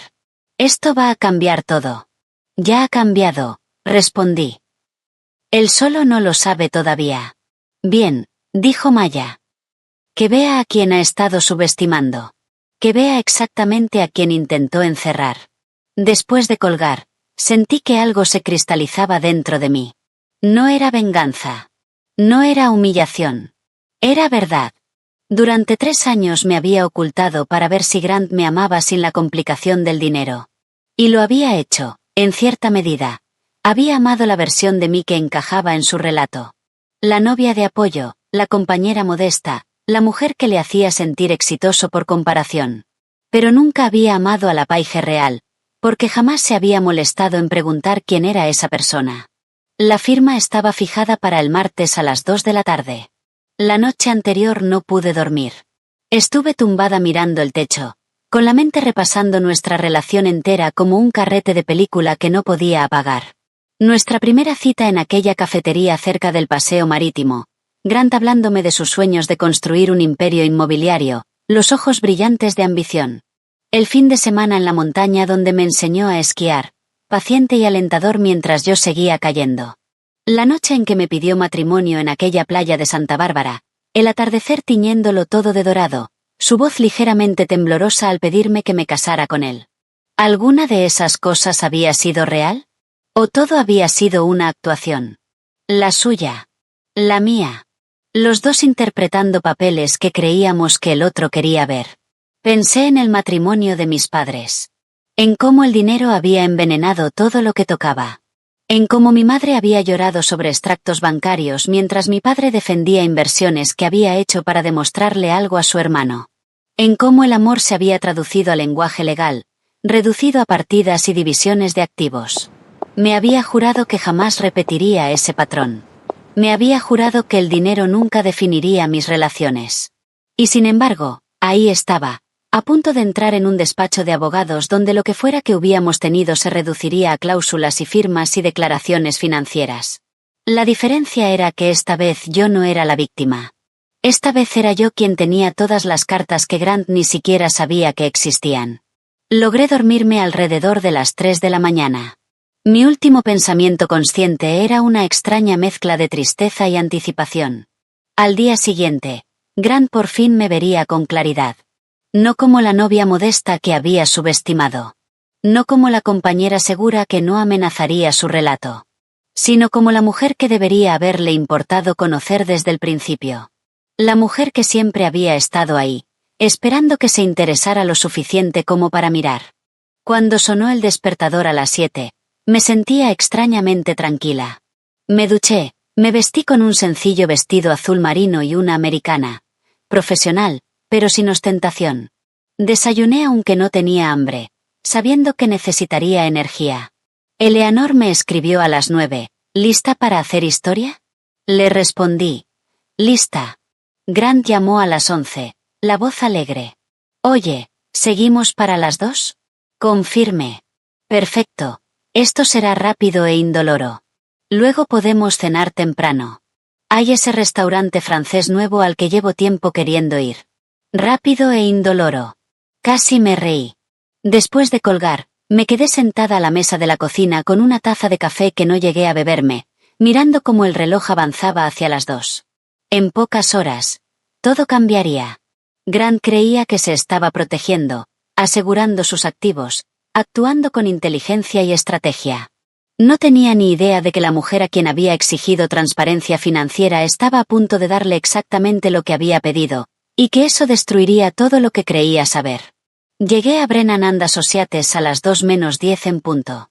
Esto va a cambiar todo. Ya ha cambiado, respondí. Él solo no lo sabe todavía. Bien, dijo Maya. Que vea a quien ha estado subestimando. Que vea exactamente a quien intentó encerrar. Después de colgar, sentí que algo se cristalizaba dentro de mí. No era venganza. No era humillación. Era verdad. Durante 3 años me había ocultado para ver si Grant me amaba sin la complicación del dinero. Y lo había hecho, en cierta medida. Había amado la versión de mí que encajaba en su relato. La novia de apoyo, la compañera modesta, la mujer que le hacía sentir exitoso por comparación. Pero nunca había amado a la Paige real, porque jamás se había molestado en preguntar quién era esa persona. La firma estaba fijada para el martes a las 2 de la tarde. La noche anterior no pude dormir. Estuve tumbada mirando el techo, con la mente repasando nuestra relación entera como un carrete de película que no podía apagar. Nuestra primera cita en aquella cafetería cerca del paseo marítimo, Grant hablándome de sus sueños de construir un imperio inmobiliario, los ojos brillantes de ambición. El fin de semana en la montaña donde me enseñó a esquiar, paciente y alentador mientras yo seguía cayendo. La noche en que me pidió matrimonio en aquella playa de Santa Bárbara, el atardecer tiñéndolo todo de dorado, su voz ligeramente temblorosa al pedirme que me casara con él. ¿Alguna de esas cosas había sido real? ¿O todo había sido una actuación? La suya. La mía. Los dos interpretando papeles que creíamos que el otro quería ver. Pensé en el matrimonio de mis padres. En cómo el dinero había envenenado todo lo que tocaba. En cómo mi madre había llorado sobre extractos bancarios mientras mi padre defendía inversiones que había hecho para demostrarle algo a su hermano. En cómo el amor se había traducido a lenguaje legal, reducido a partidas y divisiones de activos. Me había jurado que jamás repetiría ese patrón. Me había jurado que el dinero nunca definiría mis relaciones. Y sin embargo, ahí estaba, a punto de entrar en un despacho de abogados donde lo que fuera que hubiéramos tenido se reduciría a cláusulas y firmas y declaraciones financieras. La diferencia era que esta vez yo no era la víctima. Esta vez era yo quien tenía todas las cartas que Grant ni siquiera sabía que existían. Logré dormirme alrededor de las 3 de la mañana. Mi último pensamiento consciente era una extraña mezcla de tristeza y anticipación. Al día siguiente, Grant por fin me vería con claridad. No como la novia modesta que había subestimado. No como la compañera segura que no amenazaría su relato. Sino como la mujer que debería haberle importado conocer desde el principio. La mujer que siempre había estado ahí, esperando que se interesara lo suficiente como para mirar. Cuando sonó el despertador a las 7, me sentía extrañamente tranquila. Me duché, me vestí con un sencillo vestido azul marino y una americana. Profesional, pero sin ostentación. Desayuné aunque no tenía hambre, sabiendo que necesitaría energía. Eleanor me escribió a las 9, ¿lista para hacer historia? Le respondí. Lista. Grant llamó a las 11, la voz alegre. Oye, ¿seguimos para las 2? Confirme. Perfecto. Esto será rápido e indoloro. Luego podemos cenar temprano. Hay ese restaurante francés nuevo al que llevo tiempo queriendo ir. Rápido e indoloro. Casi me reí. Después de colgar, me quedé sentada a la mesa de la cocina con una taza de café que no llegué a beberme, mirando cómo el reloj avanzaba hacia las 2. En pocas horas, todo cambiaría. Grant creía que se estaba protegiendo, asegurando sus activos, actuando con inteligencia y estrategia. No tenía ni idea de que la mujer a quien había exigido transparencia financiera estaba a punto de darle exactamente lo que había pedido, y que eso destruiría todo lo que creía saber. Llegué a Brennan and Associates a las 2 menos 10 en punto.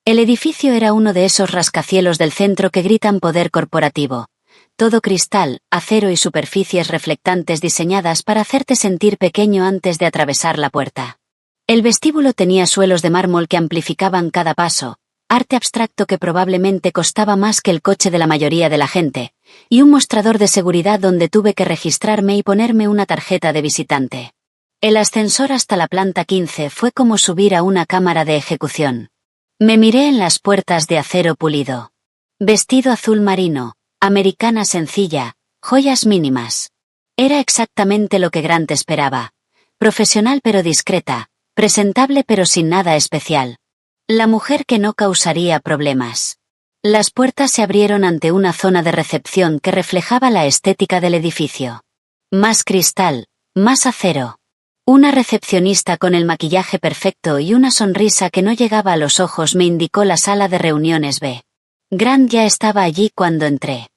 El edificio era uno de esos rascacielos del centro que gritan poder corporativo. Todo cristal, acero y superficies reflectantes diseñadas para hacerte sentir pequeño antes de atravesar la puerta. El vestíbulo tenía suelos de mármol que amplificaban cada paso, arte abstracto que probablemente costaba más que el coche de la mayoría de la gente, y un mostrador de seguridad donde tuve que registrarme y ponerme una tarjeta de visitante. El ascensor hasta la planta 15 fue como subir a una cámara de ejecución. Me miré en las puertas de acero pulido. Vestido azul marino, americana sencilla, joyas mínimas. Era exactamente lo que Grant esperaba. Profesional pero discreta, presentable pero sin nada especial. La mujer que no causaría problemas. Las puertas se abrieron ante una zona de recepción que reflejaba la estética del edificio. Más cristal, más acero. Una recepcionista con el maquillaje perfecto y una sonrisa que no llegaba a los ojos me indicó la sala de reuniones B. Grant ya estaba allí cuando entré.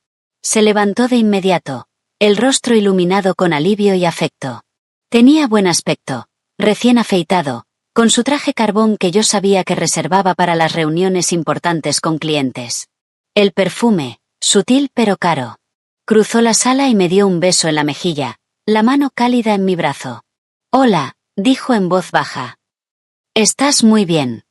Se levantó de inmediato, el rostro iluminado con alivio y afecto. Tenía buen aspecto, recién afeitado, con su traje carbón que yo sabía que reservaba para las reuniones importantes con clientes. El perfume, sutil pero caro. Cruzó la sala y me dio un beso en la mejilla, la mano cálida en mi brazo. Hola, dijo en voz baja. Estás muy bien.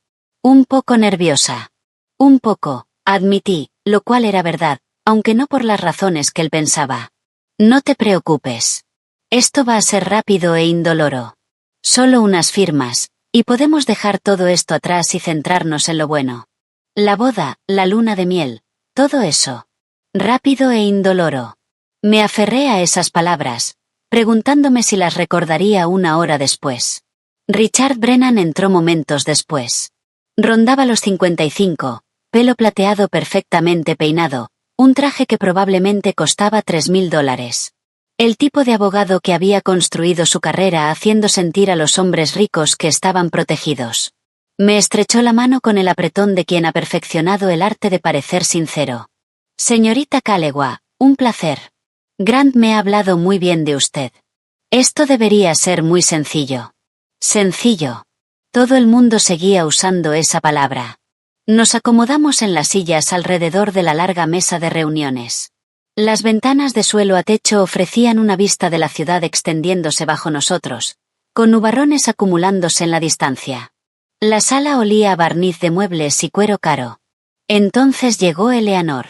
Un poco nerviosa. Un poco, admití, lo cual era verdad, aunque no por las razones que él pensaba. No te preocupes. Esto va a ser rápido e indoloro. Solo unas firmas, y podemos dejar todo esto atrás y centrarnos en lo bueno. La boda, la luna de miel, todo eso. Rápido e indoloro. Me aferré a esas palabras, preguntándome si las recordaría una hora después. Richard Brennan entró momentos después. Rondaba los 55, pelo plateado perfectamente peinado, Un traje que probablemente costaba $3.000. El tipo de abogado que había construido su carrera haciendo sentir a los hombres ricos que estaban protegidos. Me estrechó la mano con el apretón de quien ha perfeccionado el arte de parecer sincero. Señorita Calewa, un placer. Grant me ha hablado muy bien de usted. Esto debería ser muy sencillo. Sencillo. Todo el mundo seguía usando esa palabra. Nos acomodamos en las sillas alrededor de la larga mesa de reuniones. Las ventanas de suelo a techo ofrecían una vista de la ciudad extendiéndose bajo nosotros, con nubarrones acumulándose en la distancia. La sala olía a barniz de muebles y cuero caro. Entonces llegó Eleanor.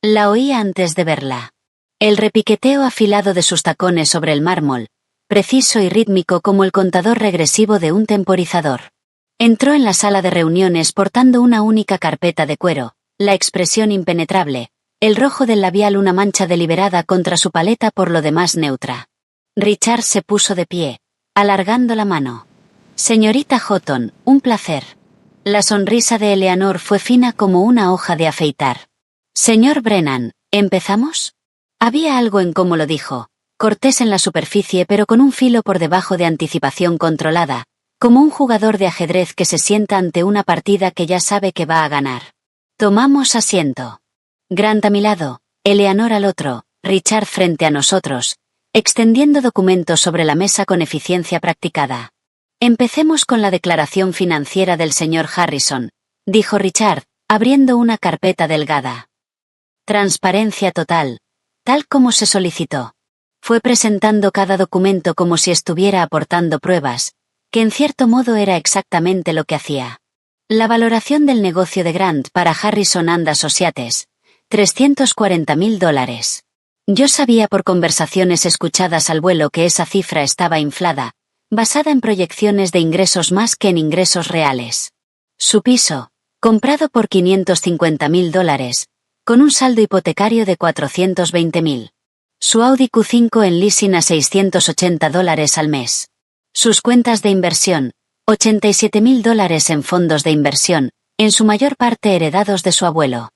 La oí antes de verla. El repiqueteo afilado de sus tacones sobre el mármol, preciso y rítmico como el contador regresivo de un temporizador. Entró en la sala de reuniones portando una única carpeta de cuero, la expresión impenetrable, el rojo del labial una mancha deliberada contra su paleta por lo demás neutra. Richard se puso de pie, alargando la mano. Señorita Houghton, un placer. La sonrisa de Eleanor fue fina como una hoja de afeitar. Señor Brennan, ¿empezamos? Había algo en cómo lo dijo, cortés en la superficie pero con un filo por debajo de anticipación controlada, como un jugador de ajedrez que se sienta ante una partida que ya sabe que va a ganar. Tomamos asiento. Grant a mi lado, Eleanor al otro, Richard frente a nosotros, extendiendo documentos sobre la mesa con eficiencia practicada. Empecemos con la declaración financiera del señor Harrison, dijo Richard, abriendo una carpeta delgada. Transparencia total, tal como se solicitó. Fue presentando cada documento como si estuviera aportando pruebas, que en cierto modo era exactamente lo que hacía. La valoración del negocio de Grant para Harrison and Associates, $340.000. Yo sabía por conversaciones escuchadas al vuelo que esa cifra estaba inflada, basada en proyecciones de ingresos más que en ingresos reales. Su piso, comprado por $550.000, con un saldo hipotecario de $420.000. Su Audi Q5 en leasing a $680 al mes. Sus cuentas de inversión, $87.000 en fondos de inversión, en su mayor parte heredados de su abuelo.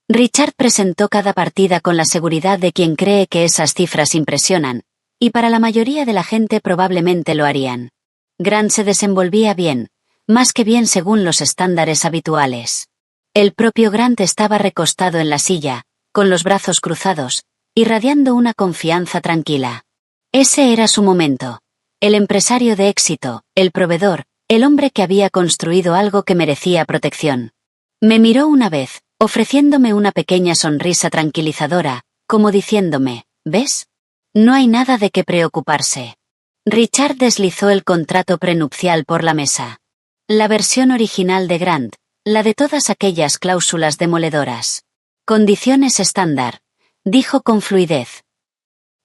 Richard presentó cada partida con la seguridad de quien cree que esas cifras impresionan, y para la mayoría de la gente probablemente lo harían. Grant se desenvolvía bien, más que bien según los estándares habituales. El propio Grant estaba recostado en la silla, con los brazos cruzados, irradiando una confianza tranquila. Ese era su momento. El empresario de éxito, el proveedor, el hombre que había construido algo que merecía protección. Me miró una vez, ofreciéndome una pequeña sonrisa tranquilizadora, como diciéndome, ¿ves? No hay nada de qué preocuparse. Richard deslizó el contrato prenupcial por la mesa. La versión original de Grant, la de todas aquellas cláusulas demoledoras. Condiciones estándar, dijo con fluidez.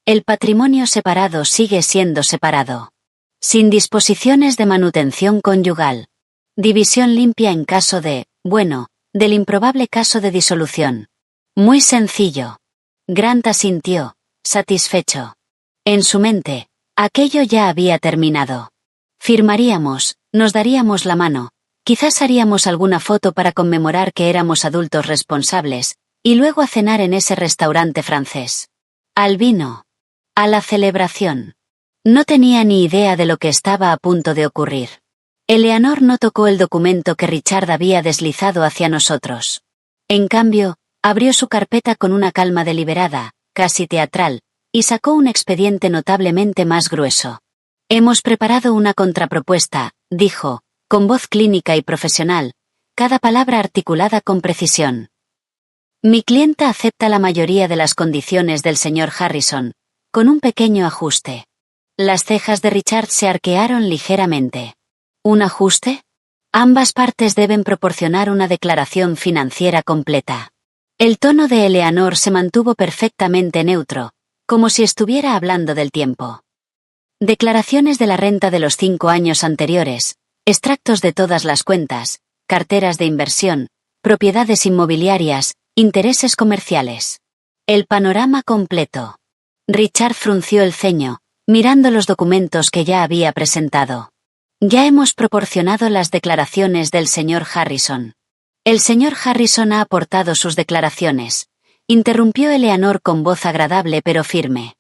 El patrimonio separado sigue siendo separado. Sin disposiciones de manutención conyugal. División limpia en caso de, bueno, del improbable caso de disolución. Muy sencillo. Grant asintió, satisfecho. En su mente, aquello ya había terminado. Firmaríamos, nos daríamos la mano, quizás haríamos alguna foto para conmemorar que éramos adultos responsables, y luego a cenar en ese restaurante francés. Al vino. A la celebración. No tenía ni idea de lo que estaba a punto de ocurrir. Eleanor no tocó el documento que Richard había deslizado hacia nosotros. En cambio, abrió su carpeta con una calma deliberada, casi teatral, y sacó un expediente notablemente más grueso. Hemos preparado una contrapropuesta, dijo, con voz clínica y profesional, cada palabra articulada con precisión. Mi clienta acepta la mayoría de las condiciones del señor Harrison, con un pequeño ajuste. Las cejas de Richard se arquearon ligeramente. ¿Un ajuste? Ambas partes deben proporcionar una declaración financiera completa. El tono de Eleanor se mantuvo perfectamente neutro, como si estuviera hablando del tiempo. Declaraciones de la renta de los 5 años anteriores, extractos de todas las cuentas, carteras de inversión, propiedades inmobiliarias, intereses comerciales. El panorama completo. Richard frunció el ceño, mirando los documentos que ya había presentado. Ya hemos proporcionado las declaraciones del señor Harrison. El señor Harrison ha aportado sus declaraciones, interrumpió Eleanor con voz agradable pero firme.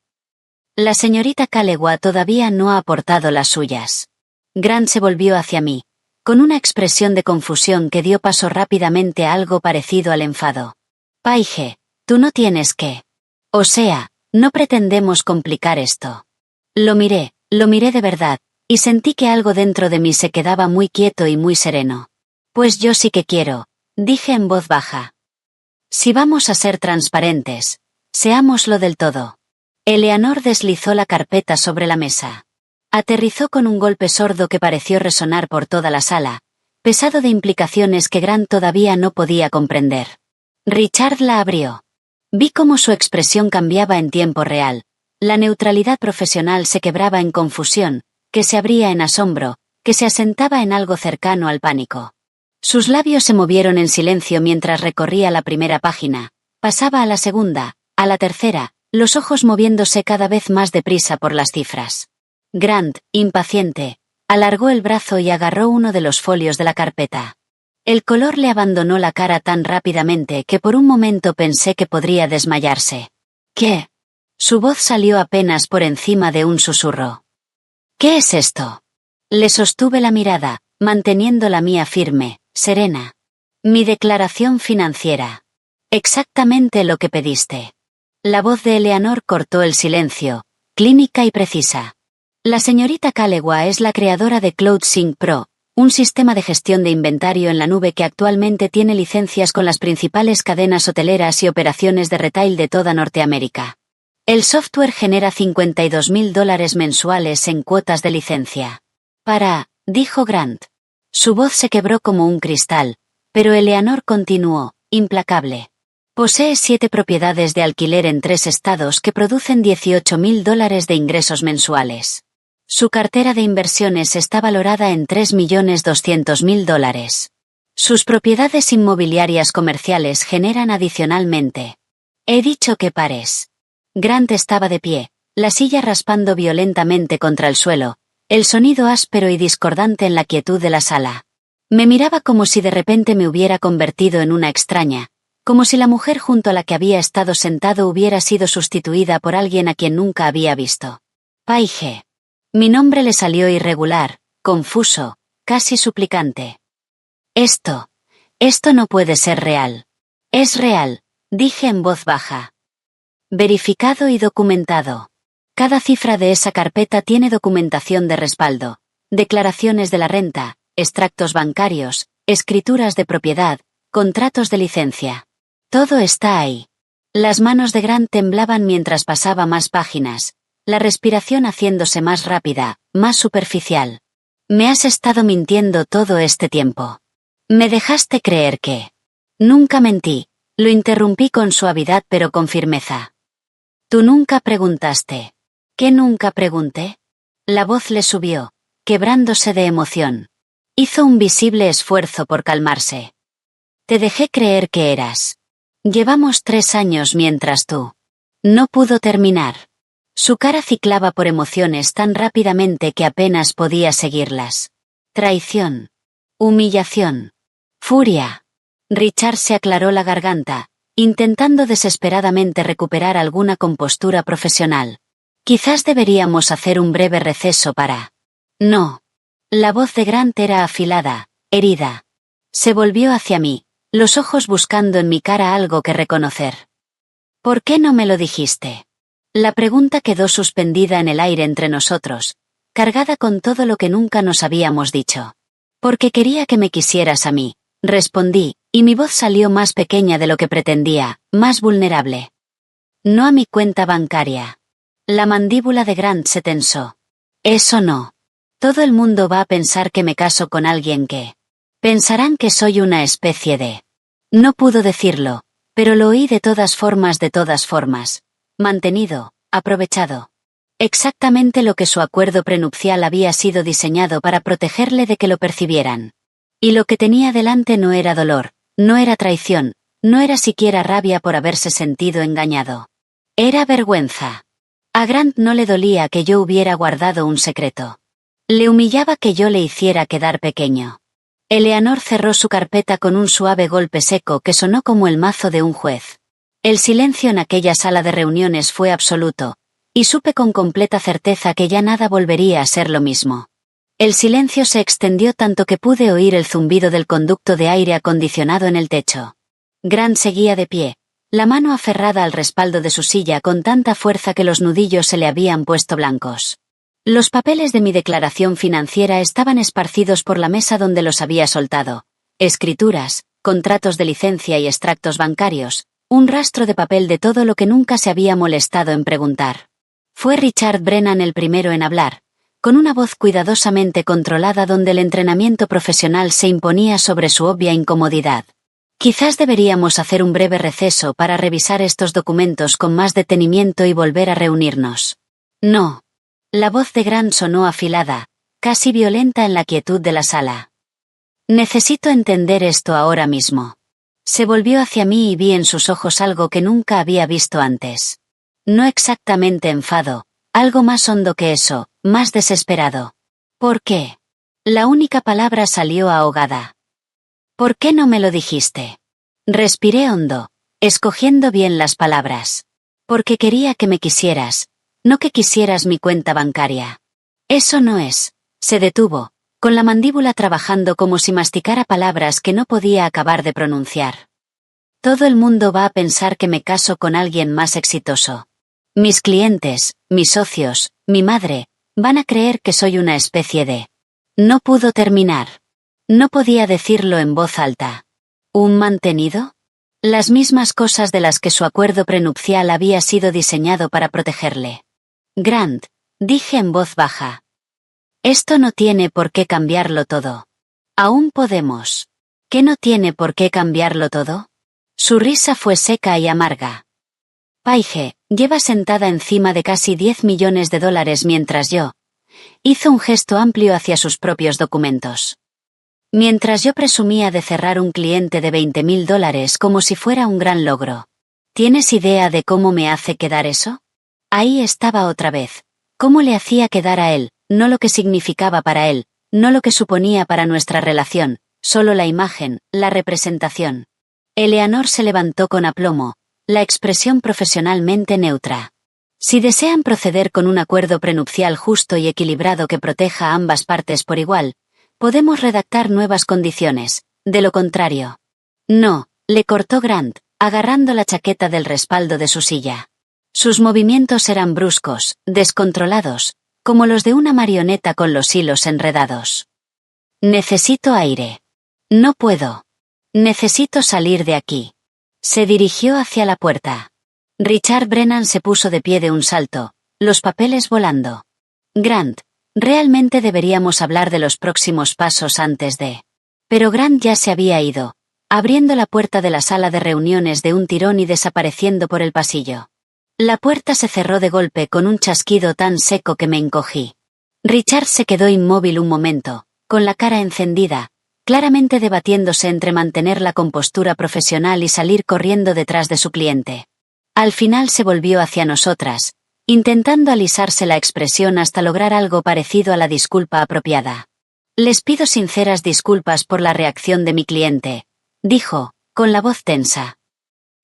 La señorita Calegua todavía no ha aportado las suyas. Grant se volvió hacia mí, con una expresión de confusión que dio paso rápidamente a algo parecido al enfado. Paige, tú no tienes que. O sea, no pretendemos complicar esto. Lo miré de verdad, y sentí que algo dentro de mí se quedaba muy quieto y muy sereno. Pues yo sí que quiero, dije en voz baja. Si vamos a ser transparentes, seámoslo del todo. Eleanor deslizó la carpeta sobre la mesa. Aterrizó con un golpe sordo que pareció resonar por toda la sala, pesado de implicaciones que Grant todavía no podía comprender. Richard la abrió. Vi cómo su expresión cambiaba en tiempo real. La neutralidad profesional se quebraba en confusión, que se abría en asombro, que se asentaba en algo cercano al pánico. Sus labios se movieron en silencio mientras recorría la primera página, pasaba a la segunda, a la tercera, los ojos moviéndose cada vez más deprisa por las cifras. Grant, impaciente, alargó el brazo y agarró uno de los folios de la carpeta. El color le abandonó la cara tan rápidamente que por un momento pensé que podría desmayarse. ¿Qué? Su voz salió apenas por encima de un susurro. ¿Qué es esto? Le sostuve la mirada, manteniendo la mía firme, serena. Mi declaración financiera. Exactamente lo que pediste. La voz de Eleanor cortó el silencio, clínica y precisa. La señorita Calegua es la creadora de CloudSync Pro, un sistema de gestión de inventario en la nube que actualmente tiene licencias con las principales cadenas hoteleras y operaciones de retail de toda Norteamérica. El software genera $52,000 mensuales en cuotas de licencia. Dijo Grant. Su voz se quebró como un cristal, pero Eleanor continuó, implacable. Posee 7 propiedades de alquiler en 3 estados que producen $18,000 de ingresos mensuales. Su cartera de inversiones está valorada en $3,200,000. Sus propiedades inmobiliarias comerciales generan adicionalmente. He dicho que pares. Grant estaba de pie, la silla raspando violentamente contra el suelo, el sonido áspero y discordante en la quietud de la sala. Me miraba como si de repente me hubiera convertido en una extraña, como si la mujer junto a la que había estado sentado hubiera sido sustituida por alguien a quien nunca había visto. Paige. Mi nombre le salió irregular, confuso, casi suplicante. Esto no puede ser real. Es real, dije en voz baja. Verificado y documentado. Cada cifra de esa carpeta tiene documentación de respaldo, declaraciones de la renta, extractos bancarios, escrituras de propiedad, contratos de licencia. Todo está ahí. Las manos de Grant temblaban mientras pasaba más páginas, la respiración haciéndose más rápida, más superficial. Me has estado mintiendo todo este tiempo. Me dejaste creer que... Nunca mentí, lo interrumpí con suavidad pero con firmeza. Tú nunca preguntaste. ¿Qué nunca pregunté? La voz le subió, quebrándose de emoción. Hizo un visible esfuerzo por calmarse. Te dejé creer que eras. Llevamos 3 años mientras tú. No pudo terminar. Su cara ciclaba por emociones tan rápidamente que apenas podía seguirlas. Traición. Humillación. Furia. Richard se aclaró la garganta, intentando desesperadamente recuperar alguna compostura profesional. Quizás deberíamos hacer un breve receso para... No. La voz de Grant era afilada, herida. Se volvió hacia mí, los ojos buscando en mi cara algo que reconocer. ¿Por qué no me lo dijiste? La pregunta quedó suspendida en el aire entre nosotros, cargada con todo lo que nunca nos habíamos dicho. Porque quería que me quisieras a mí, respondí, y mi voz salió más pequeña de lo que pretendía, más vulnerable. No a mi cuenta bancaria. La mandíbula de Grant se tensó. Eso no. Todo el mundo va a pensar que me caso con alguien que... Pensarán que soy una especie de... No pudo decirlo, pero lo oí de todas formas, mantenido, aprovechado. Exactamente lo que su acuerdo prenupcial había sido diseñado para protegerle de que lo percibieran. Y lo que tenía delante no era dolor, no era traición, no era siquiera rabia por haberse sentido engañado. Era vergüenza. A Grant no le dolía que yo hubiera guardado un secreto. Le humillaba que yo le hiciera quedar pequeño. Eleanor cerró su carpeta con un suave golpe seco que sonó como el mazo de un juez. El silencio en aquella sala de reuniones fue absoluto, y supe con completa certeza que ya nada volvería a ser lo mismo. El silencio se extendió tanto que pude oír el zumbido del conducto de aire acondicionado en el techo. Grant seguía de pie, la mano aferrada al respaldo de su silla con tanta fuerza que los nudillos se le habían puesto blancos. Los papeles de mi declaración financiera estaban esparcidos por la mesa donde los había soltado. Escrituras, contratos de licencia y extractos bancarios, un rastro de papel de todo lo que nunca se había molestado en preguntar. Fue Richard Brennan el primero en hablar, con una voz cuidadosamente controlada donde el entrenamiento profesional se imponía sobre su obvia incomodidad. Quizás deberíamos hacer un breve receso para revisar estos documentos con más detenimiento y volver a reunirnos. No. La voz de Grant sonó afilada, casi violenta en la quietud de la sala. Necesito entender esto ahora mismo. Se volvió hacia mí y vi en sus ojos algo que nunca había visto antes. No exactamente enfado, algo más hondo que eso, más desesperado. ¿Por qué? La única palabra salió ahogada. ¿Por qué no me lo dijiste? Respiré hondo, escogiendo bien las palabras. Porque quería que me quisieras, no que quisieras mi cuenta bancaria. Eso no es. Se detuvo, con la mandíbula trabajando como si masticara palabras que no podía acabar de pronunciar. Todo el mundo va a pensar que me caso con alguien más exitoso. Mis clientes, mis socios, mi madre, van a creer que soy una especie de... No pudo terminar. No podía decirlo en voz alta. ¿Un mantenido? Las mismas cosas de las que su acuerdo prenupcial había sido diseñado para protegerle. Grant, dije en voz baja. Esto no tiene por qué cambiarlo todo. Aún podemos. ¿Qué no tiene por qué cambiarlo todo? Su risa fue seca y amarga. Paige, lleva sentada encima de casi $10 millones mientras yo... Hizo un gesto amplio hacia sus propios documentos. Mientras yo presumía de cerrar un cliente de $20,000 como si fuera un gran logro. ¿Tienes idea de cómo me hace quedar eso? Ahí estaba otra vez. ¿Cómo le hacía quedar a él? No lo que significaba para él, no lo que suponía para nuestra relación, solo la imagen, la representación. Eleanor se levantó con aplomo, la expresión profesionalmente neutra. Si desean proceder con un acuerdo prenupcial justo y equilibrado que proteja a ambas partes por igual, podemos redactar nuevas condiciones, de lo contrario. No, le cortó Grant, agarrando la chaqueta del respaldo de su silla. Sus movimientos eran bruscos, descontrolados, como los de una marioneta con los hilos enredados. Necesito aire. No puedo. Necesito salir de aquí. Se dirigió hacia la puerta. Richard Brennan se puso de pie de un salto, los papeles volando. Grant, realmente deberíamos hablar de los próximos pasos antes de... Pero Grant ya se había ido, abriendo la puerta de la sala de reuniones de un tirón y desapareciendo por el pasillo. La puerta se cerró de golpe con un chasquido tan seco que me encogí. Richard se quedó inmóvil un momento, con la cara encendida, claramente debatiéndose entre mantener la compostura profesional y salir corriendo detrás de su cliente. Al final se volvió hacia nosotras, intentando alisarse la expresión hasta lograr algo parecido a la disculpa apropiada. Les pido sinceras disculpas por la reacción de mi cliente, dijo, con la voz tensa.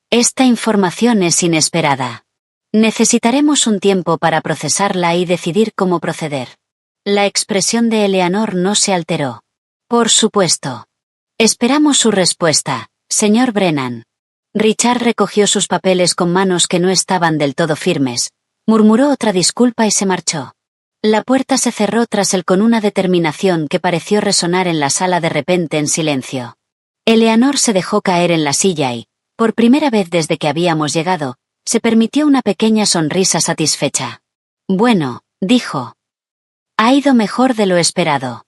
Esta información es inesperada. Necesitaremos un tiempo para procesarla y decidir cómo proceder. La expresión de Eleanor no se alteró. Por supuesto. Esperamos su respuesta, señor Brennan. Richard recogió sus papeles con manos que no estaban del todo firmes, murmuró otra disculpa y se marchó. La puerta se cerró tras él con una determinación que pareció resonar en la sala de repente en silencio. Eleanor se dejó caer en la silla y, por primera vez desde que habíamos llegado, se permitió una pequeña sonrisa satisfecha. Bueno, dijo. Ha ido mejor de lo esperado.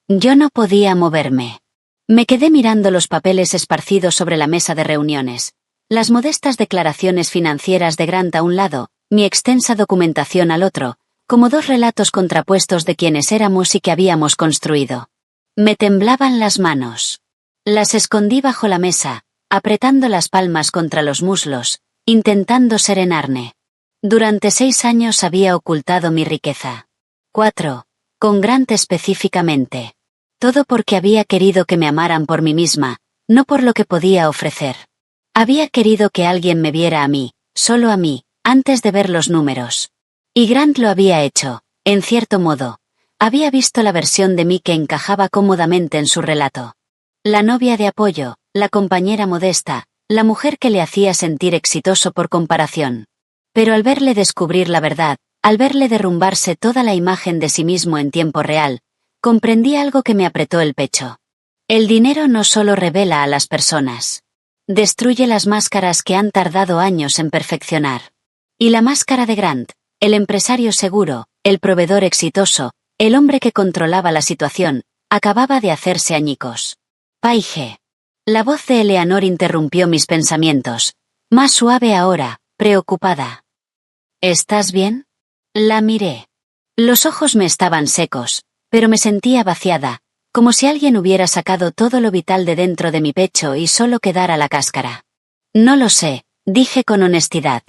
Yo no podía moverme. Me quedé mirando los papeles esparcidos sobre la mesa de reuniones, las modestas declaraciones financieras de Grant a un lado, mi extensa documentación al otro, como dos relatos contrapuestos de quienes éramos y que habíamos construido. Me temblaban las manos. Las escondí bajo la mesa, apretando las palmas contra los muslos, intentando serenarme. Durante 6 años había ocultado mi riqueza. 4. Con Grant específicamente. Todo porque había querido que me amaran por mí misma, no por lo que podía ofrecer. Había querido que alguien me viera a mí, solo a mí, antes de ver los números. Y Grant lo había hecho, en cierto modo. Había visto la versión de mí que encajaba cómodamente en su relato. La novia de apoyo, la compañera modesta, la mujer que le hacía sentir exitoso por comparación. Pero al verle descubrir la verdad, al verle derrumbarse toda la imagen de sí mismo en tiempo real, comprendí algo que me apretó el pecho. El dinero no solo revela a las personas. Destruye las máscaras que han tardado años en perfeccionar. Y la máscara de Grant, el empresario seguro, el proveedor exitoso, el hombre que controlaba la situación, acababa de hacerse añicos. Paige. La voz de Eleanor interrumpió mis pensamientos, más suave ahora, preocupada. ¿Estás bien? La miré. Los ojos me estaban secos, pero me sentía vaciada, como si alguien hubiera sacado todo lo vital de dentro de mi pecho y solo quedara la cáscara. No lo sé, dije con honestidad.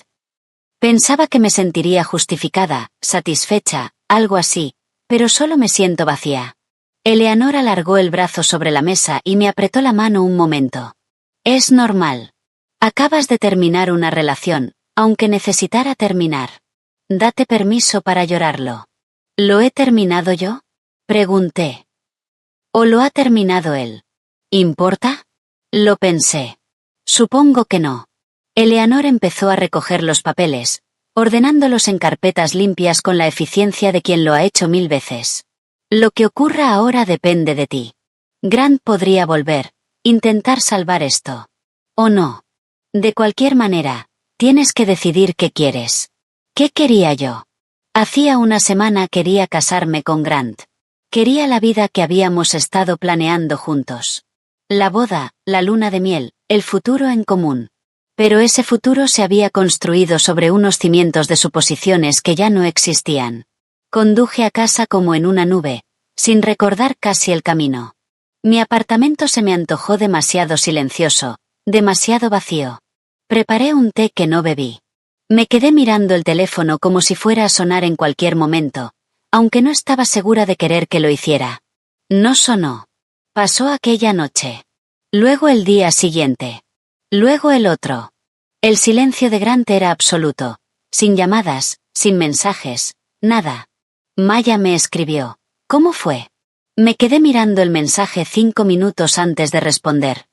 Pensaba que me sentiría justificada, satisfecha, algo así, pero solo me siento vacía. Eleanor alargó el brazo sobre la mesa y me apretó la mano un momento. Es normal. Acabas de terminar una relación, aunque necesitara terminar. Date permiso para llorarlo. ¿Lo he terminado yo? Pregunté. ¿O lo ha terminado él? ¿Importa? Lo pensé. Supongo que no. Eleanor empezó a recoger los papeles, ordenándolos en carpetas limpias con la eficiencia de quien lo ha hecho 1000 veces. Lo que ocurra ahora depende de ti. Grant podría volver, intentar salvar esto. ¿O no? De cualquier manera, tienes que decidir qué quieres. ¿Qué quería yo? Hacía una semana quería casarme con Grant. Quería la vida que habíamos estado planeando juntos. La boda, la luna de miel, el futuro en común. Pero ese futuro se había construido sobre unos cimientos de suposiciones que ya no existían. Conduje a casa como en una nube, sin recordar casi el camino. Mi apartamento se me antojó demasiado silencioso, demasiado vacío. Preparé un té que no bebí. Me quedé mirando el teléfono como si fuera a sonar en cualquier momento, aunque no estaba segura de querer que lo hiciera. No sonó. Pasó aquella noche. Luego el día siguiente. Luego el otro. El silencio de Grant era absoluto, sin llamadas, sin mensajes, nada. Maya me escribió. ¿Cómo fue? Me quedé mirando el mensaje 5 minutos antes de responder.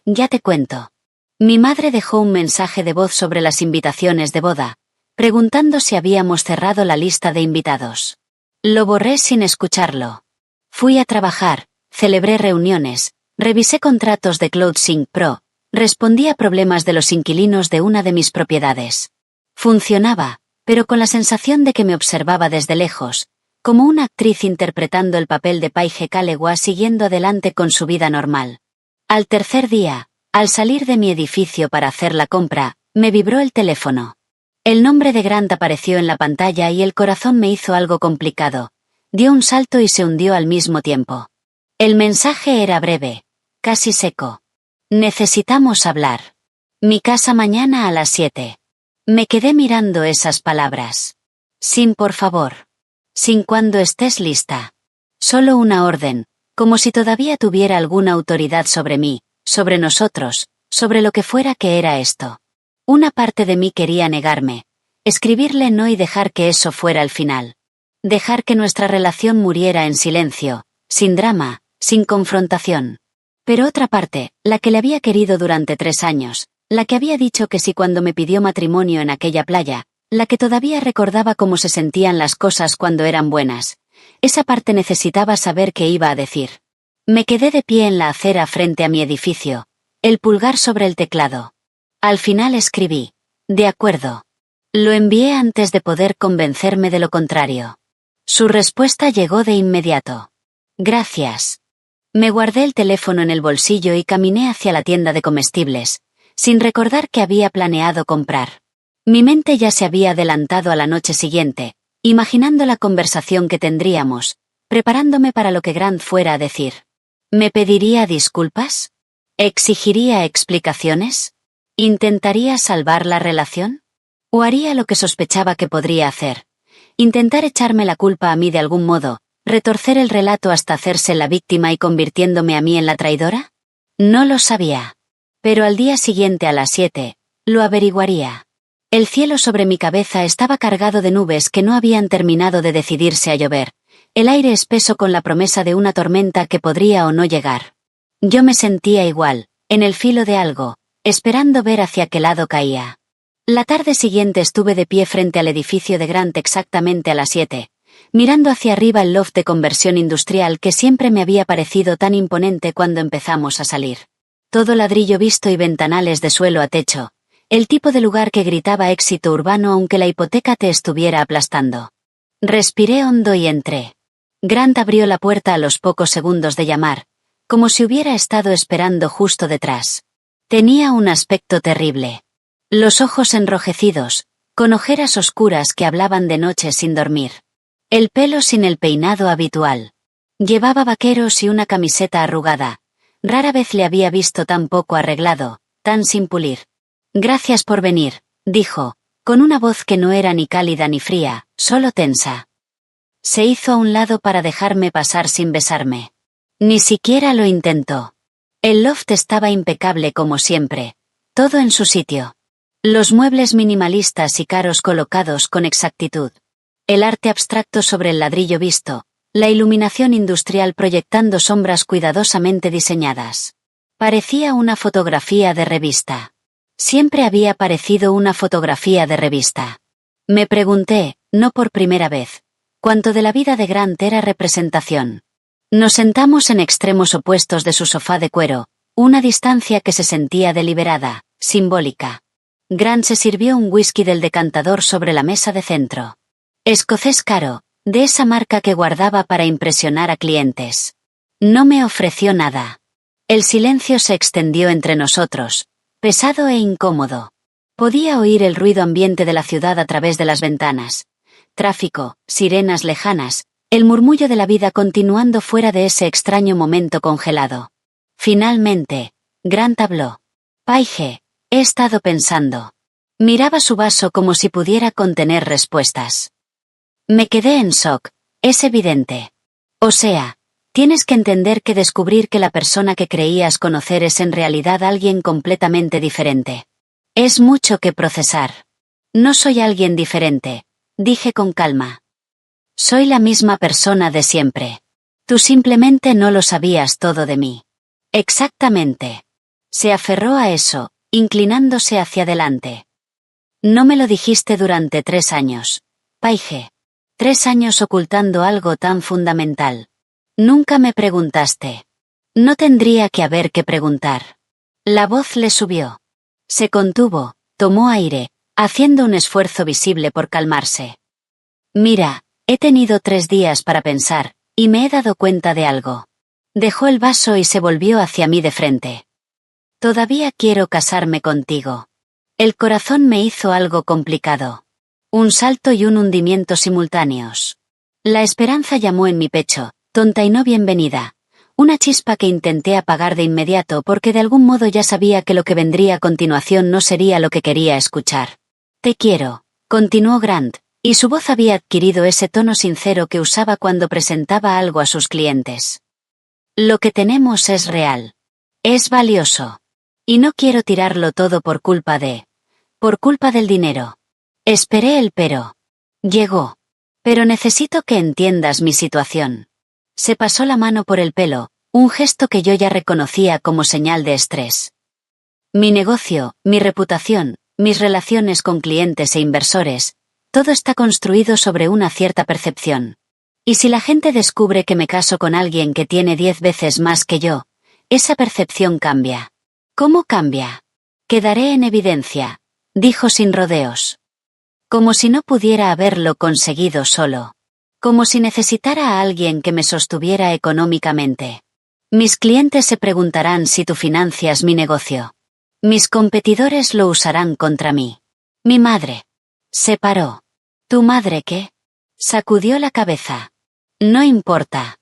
Ya te cuento. Mi madre dejó un mensaje de voz sobre las invitaciones de boda, preguntando si habíamos cerrado la lista de invitados. Lo borré sin escucharlo. Fui a trabajar, celebré reuniones, revisé contratos de CloudSync Pro, respondí a problemas de los inquilinos de una de mis propiedades. Funcionaba, pero con la sensación de que me observaba desde lejos, como una actriz interpretando el papel de Paige Calewa siguiendo adelante con su vida normal. Al tercer día, al salir de mi edificio para hacer la compra, me vibró el teléfono. El nombre de Grant apareció en la pantalla y el corazón me hizo algo complicado. Dio un salto y se hundió al mismo tiempo. El mensaje era breve, casi seco. Necesitamos hablar. Mi casa mañana a las 7. Me quedé mirando esas palabras. Sin por favor. Sin cuando estés lista. Solo una orden, como si todavía tuviera alguna autoridad sobre mí, sobre nosotros, sobre lo que fuera que era esto. Una parte de mí quería negarme, escribirle no y dejar que eso fuera el final. Dejar que nuestra relación muriera en silencio, sin drama, sin confrontación. Pero otra parte, la que le había querido durante 3 años, la que había dicho que sí cuando me pidió matrimonio en aquella playa, la que todavía recordaba cómo se sentían las cosas cuando eran buenas, esa parte necesitaba saber qué iba a decir. Me quedé de pie en la acera frente a mi edificio, el pulgar sobre el teclado. Al final escribí, de acuerdo. Lo envié antes de poder convencerme de lo contrario. Su respuesta llegó de inmediato. Gracias. Me guardé el teléfono en el bolsillo y caminé hacia la tienda de comestibles, sin recordar que había planeado comprar. Mi mente ya se había adelantado a la noche siguiente, imaginando la conversación que tendríamos, preparándome para lo que Grant fuera a decir. ¿Me pediría disculpas? ¿Exigiría explicaciones? ¿Intentaría salvar la relación? ¿O haría lo que sospechaba que podría hacer? Intentar echarme la culpa a mí de algún modo, retorcer el relato hasta hacerse la víctima y convirtiéndome a mí en la traidora? No lo sabía. Pero al día siguiente a las 7, lo averiguaría. El cielo sobre mi cabeza estaba cargado de nubes que no habían terminado de decidirse a llover, el aire espeso con la promesa de una tormenta que podría o no llegar. Yo me sentía igual, en el filo de algo, esperando ver hacia qué lado caía. La tarde siguiente estuve de pie frente al edificio de Grant exactamente a las 7, mirando hacia arriba el loft de conversión industrial que siempre me había parecido tan imponente cuando empezamos a salir. Todo ladrillo visto y ventanales de suelo a techo. El tipo de lugar que gritaba éxito urbano aunque la hipoteca te estuviera aplastando. Respiré hondo y entré. Grant abrió la puerta a los pocos segundos de llamar, como si hubiera estado esperando justo detrás. Tenía un aspecto terrible. Los ojos enrojecidos, con ojeras oscuras que hablaban de noche sin dormir. El pelo sin el peinado habitual. Llevaba vaqueros y una camiseta arrugada. Rara vez le había visto tan poco arreglado, tan sin pulir. Gracias por venir, dijo, con una voz que no era ni cálida ni fría, solo tensa. Se hizo a un lado para dejarme pasar sin besarme. Ni siquiera lo intentó. El loft estaba impecable como siempre, todo en su sitio. Los muebles minimalistas y caros colocados con exactitud. El arte abstracto sobre el ladrillo visto, la iluminación industrial proyectando sombras cuidadosamente diseñadas. Parecía una fotografía de revista. Siempre había parecido una fotografía de revista. Me pregunté, no por primera vez, cuánto de la vida de Grant era representación. Nos sentamos en extremos opuestos de su sofá de cuero, una distancia que se sentía deliberada, simbólica. Grant se sirvió un whisky del decantador sobre la mesa de centro. Escocés caro, de esa marca que guardaba para impresionar a clientes. No me ofreció nada. El silencio se extendió entre nosotros, pesado e incómodo. Podía oír el ruido ambiente de la ciudad a través de las ventanas. Tráfico, sirenas lejanas, el murmullo de la vida continuando fuera de ese extraño momento congelado. Finalmente, Grant habló. Paige, he estado pensando. Miraba su vaso como si pudiera contener respuestas. Me quedé en shock, es evidente. O sea, tienes que entender que descubrir que la persona que creías conocer es en realidad alguien completamente diferente. Es mucho que procesar. No soy alguien diferente, dije con calma. Soy la misma persona de siempre. Tú simplemente no lo sabías todo de mí. Exactamente. Se aferró a eso, inclinándose hacia adelante. No me lo dijiste durante 3 años, Paige. 3 años ocultando algo tan fundamental. Nunca me preguntaste. No tendría que haber que preguntar. La voz le subió. Se contuvo, tomó aire, haciendo un esfuerzo visible por calmarse. Mira, he tenido 3 días para pensar, y me he dado cuenta de algo. Dejó el vaso y se volvió hacia mí de frente. Todavía quiero casarme contigo. El corazón me hizo algo complicado. Un salto y un hundimiento simultáneos. La esperanza llamó en mi pecho, tonta y no bienvenida. Una chispa que intenté apagar de inmediato porque de algún modo ya sabía que lo que vendría a continuación no sería lo que quería escuchar. Te quiero, continuó Grant, y su voz había adquirido ese tono sincero que usaba cuando presentaba algo a sus clientes. Lo que tenemos es real. Es valioso. Y no quiero tirarlo todo por culpa del dinero. Esperé el pero. Llegó. Pero necesito que entiendas mi situación. Se pasó la mano por el pelo, un gesto que yo ya reconocía como señal de estrés. Mi negocio, mi reputación, mis relaciones con clientes e inversores, todo está construido sobre una cierta percepción. Y si la gente descubre que me caso con alguien que tiene 10 veces más que yo, esa percepción cambia. ¿Cómo cambia? Quedaré en evidencia, dijo sin rodeos. Como si no pudiera haberlo conseguido solo. Como si necesitara a alguien que me sostuviera económicamente. Mis clientes se preguntarán si tú financias mi negocio. Mis competidores lo usarán contra mí. Mi madre. Se paró. ¿Tu madre qué? Sacudió la cabeza. No importa.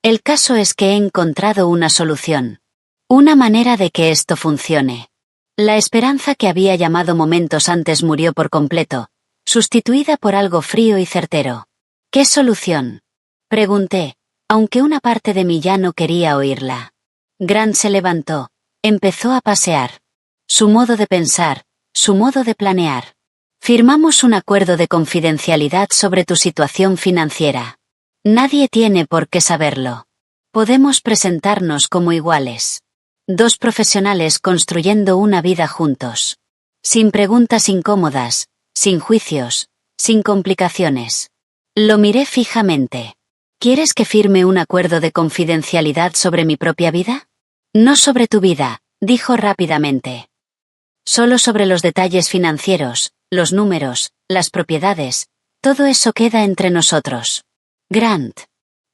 El caso es que he encontrado una solución. Una manera de que esto funcione. La esperanza que había llamado momentos antes murió por completo, sustituida por algo frío y certero. ¿Qué solución? Pregunté, aunque una parte de mí ya no quería oírla. Grant se levantó, empezó a pasear. su modo de pensar, su modo de planear. Firmamos un acuerdo de confidencialidad sobre tu situación financiera. Nadie tiene por qué saberlo. Podemos presentarnos como iguales. Dos profesionales construyendo una vida juntos. Sin preguntas incómodas, sin juicios, sin complicaciones. Lo miré fijamente. ¿Quieres que firme un acuerdo de confidencialidad sobre mi propia vida? No sobre tu vida, dijo rápidamente. Solo sobre los detalles financieros, los números, las propiedades, todo eso queda entre nosotros. Grant.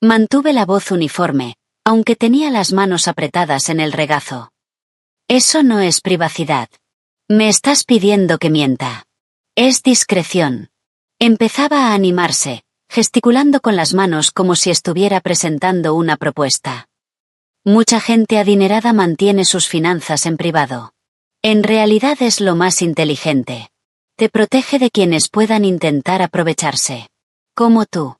Mantuve la voz uniforme, aunque tenía las manos apretadas en el regazo. Eso no es privacidad. Me estás pidiendo que mienta. Es discreción. Empezaba a animarse, gesticulando con las manos como si estuviera presentando una propuesta. Mucha gente adinerada mantiene sus finanzas en privado. En realidad es lo más inteligente. Te protege de quienes puedan intentar aprovecharse. Como tú.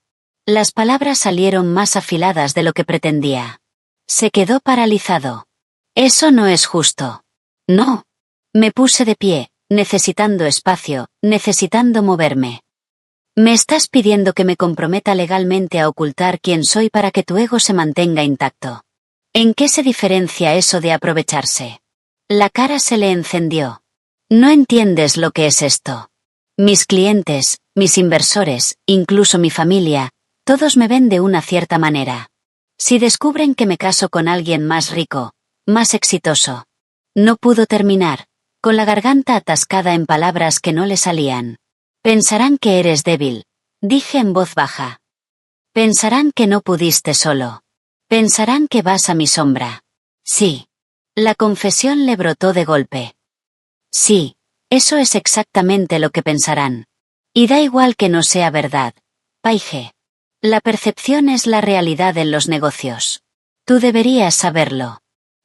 Las palabras salieron más afiladas de lo que pretendía. Se quedó paralizado. Eso no es justo. No. Me puse de pie, necesitando espacio, necesitando moverme. Me estás pidiendo que me comprometa legalmente a ocultar quién soy para que tu ego se mantenga intacto. ¿En qué se diferencia eso de aprovecharse? La cara se le encendió. No entiendes lo que es esto. Mis clientes, mis inversores, incluso mi familia, todos me ven de una cierta manera. Si descubren que me caso con alguien más rico, más exitoso. No pudo terminar, con la garganta atascada en palabras que no le salían. Pensarán que eres débil, dije en voz baja. Pensarán que no pudiste solo. Pensarán que vas a mi sombra. Sí. La confesión le brotó de golpe. Sí, eso es exactamente lo que pensarán. Y da igual que no sea verdad, Paige. La percepción es la realidad en los negocios. Tú deberías saberlo.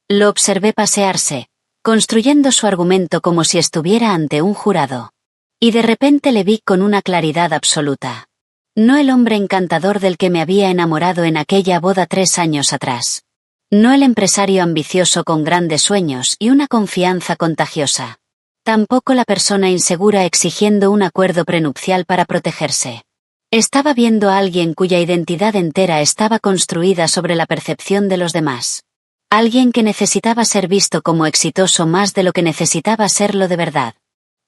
Lo observé pasearse, construyendo su argumento como si estuviera ante un jurado. Y de repente le vi con una claridad absoluta. No el hombre encantador del que me había enamorado en aquella boda 3 años atrás. No el empresario ambicioso con grandes sueños y una confianza contagiosa. Tampoco la persona insegura exigiendo un acuerdo prenupcial para protegerse. Estaba viendo a alguien cuya identidad entera estaba construida sobre la percepción de los demás. Alguien que necesitaba ser visto como exitoso más de lo que necesitaba serlo de verdad.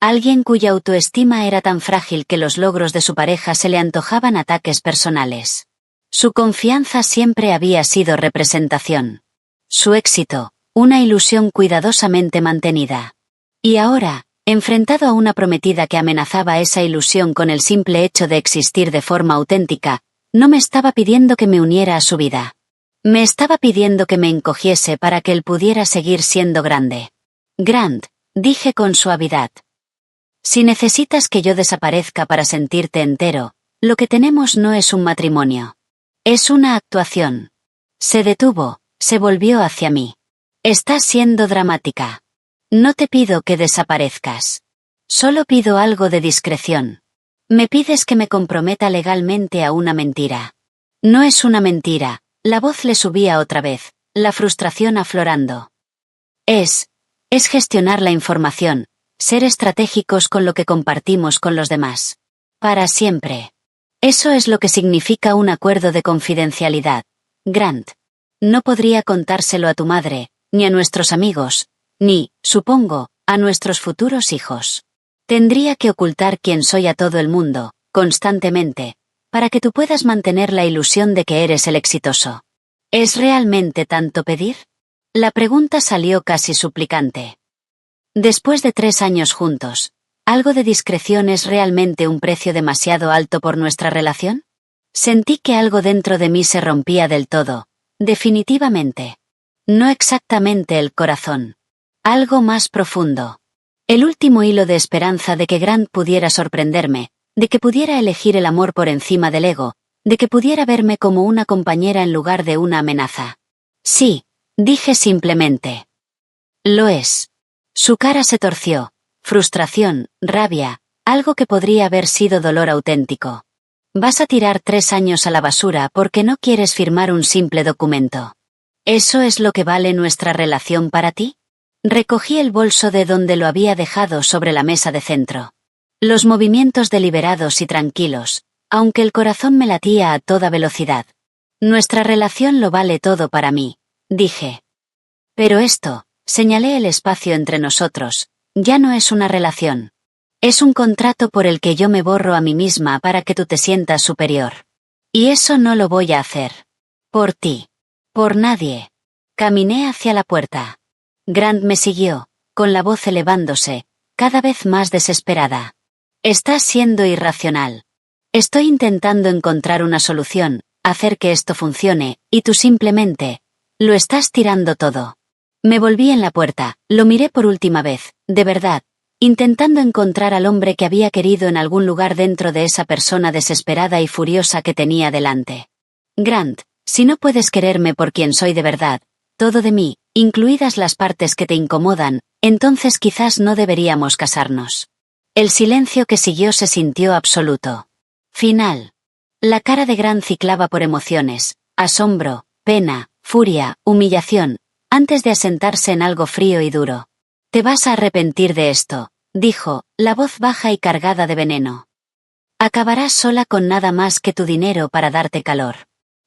Alguien cuya autoestima era tan frágil que los logros de su pareja se le antojaban ataques personales. Su confianza siempre había sido representación. Su éxito, una ilusión cuidadosamente mantenida. Y ahora, enfrentado a una prometida que amenazaba esa ilusión con el simple hecho de existir de forma auténtica, no me estaba pidiendo que me uniera a su vida. Me estaba pidiendo que me encogiese para que él pudiera seguir siendo grande. Grant, dije con suavidad. Si necesitas que yo desaparezca para sentirte entero, lo que tenemos no es un matrimonio. Es una actuación. Se detuvo, se volvió hacia mí. Estás siendo dramática. No te pido que desaparezcas. Solo pido algo de discreción. Me pides que me comprometa legalmente a una mentira. No es una mentira, la voz le subía otra vez, la frustración aflorando. Es gestionar la información, ser estratégicos con lo que compartimos con los demás. Para siempre. Eso es lo que significa un acuerdo de confidencialidad. Grant. No podría contárselo a tu madre, ni a nuestros amigos, ni, supongo, a nuestros futuros hijos. Tendría que ocultar quién soy a todo el mundo, constantemente, para que tú puedas mantener la ilusión de que eres el exitoso. ¿Es realmente tanto pedir? La pregunta salió casi suplicante. Después de 3 años juntos, ¿algo de discreción es realmente un precio demasiado alto por nuestra relación? Sentí que algo dentro de mí se rompía del todo, definitivamente. No exactamente el corazón. Algo más profundo. El último hilo de esperanza de que Grant pudiera sorprenderme, de que pudiera elegir el amor por encima del ego, de que pudiera verme como una compañera en lugar de una amenaza. Sí, dije simplemente. Lo es. Su cara se torció. Frustración, rabia, algo que podría haber sido dolor auténtico. Vas a tirar 3 años a la basura porque no quieres firmar un simple documento. ¿Eso es lo que vale nuestra relación para ti? Recogí el bolso de donde lo había dejado sobre la mesa de centro. Los movimientos deliberados y tranquilos, aunque el corazón me latía a toda velocidad. Nuestra relación lo vale todo para mí, dije. Pero esto, señalé el espacio entre nosotros, ya no es una relación. Es un contrato por el que yo me borro a mí misma para que tú te sientas superior. Y eso no lo voy a hacer. Por ti. Por nadie. Caminé hacia la puerta. Grant me siguió, con la voz elevándose, cada vez más desesperada. Estás siendo irracional. Estoy intentando encontrar una solución, hacer que esto funcione, y tú simplemente lo estás tirando todo. Me volví en la puerta, lo miré por última vez, de verdad, intentando encontrar al hombre que había querido en algún lugar dentro de esa persona desesperada y furiosa que tenía delante. Grant, si no puedes quererme por quien soy de verdad, todo de mí, incluidas las partes que te incomodan, entonces quizás no deberíamos casarnos. El silencio que siguió se sintió absoluto. Final. La cara de Grant ciclaba por emociones, asombro, pena, furia, humillación, antes de asentarse en algo frío y duro. Te vas a arrepentir de esto, dijo, la voz baja y cargada de veneno. Acabarás sola con nada más que tu dinero para darte calor.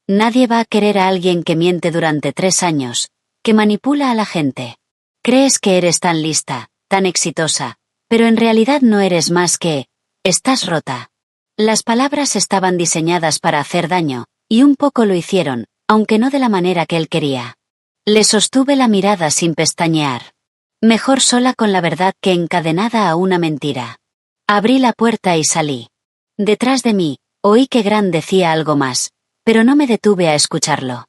Nadie va a querer a alguien que miente durante 3 años, que manipula a la gente. Crees que eres tan lista, tan exitosa, pero en realidad no eres más que... estás rota. Las palabras estaban diseñadas para hacer daño, y un poco lo hicieron, aunque no de la manera que él quería. Le sostuve la mirada sin pestañear. Mejor sola con la verdad que encadenada a una mentira. Abrí la puerta y salí. Detrás de mí, oí que Grant decía algo más, pero no me detuve a escucharlo.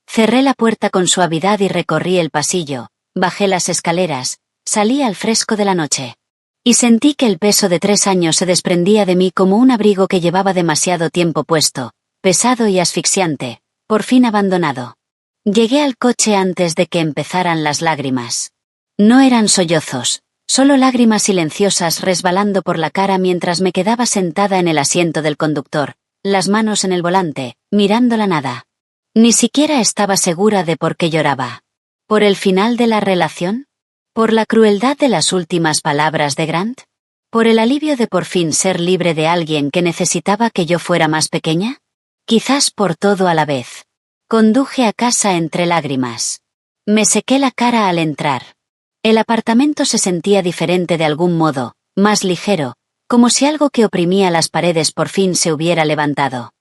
Cerré la puerta con suavidad y recorrí el pasillo, bajé las escaleras, salí al fresco de la noche. Y sentí que el peso de 3 años se desprendía de mí como un abrigo que llevaba demasiado tiempo puesto, pesado y asfixiante, por fin abandonado. Llegué al coche antes de que empezaran las lágrimas. No eran sollozos, solo lágrimas silenciosas resbalando por la cara mientras me quedaba sentada en el asiento del conductor, las manos en el volante, mirando la nada. Ni siquiera estaba segura de por qué lloraba. ¿Por el final de la relación? ¿Por la crueldad de las últimas palabras de Grant? ¿Por el alivio de por fin ser libre de alguien que necesitaba que yo fuera más pequeña? Quizás por todo a la vez. Conduje a casa entre lágrimas. Me sequé la cara al entrar. El apartamento se sentía diferente de algún modo, más ligero, como si algo que oprimía las paredes por fin se hubiera levantado.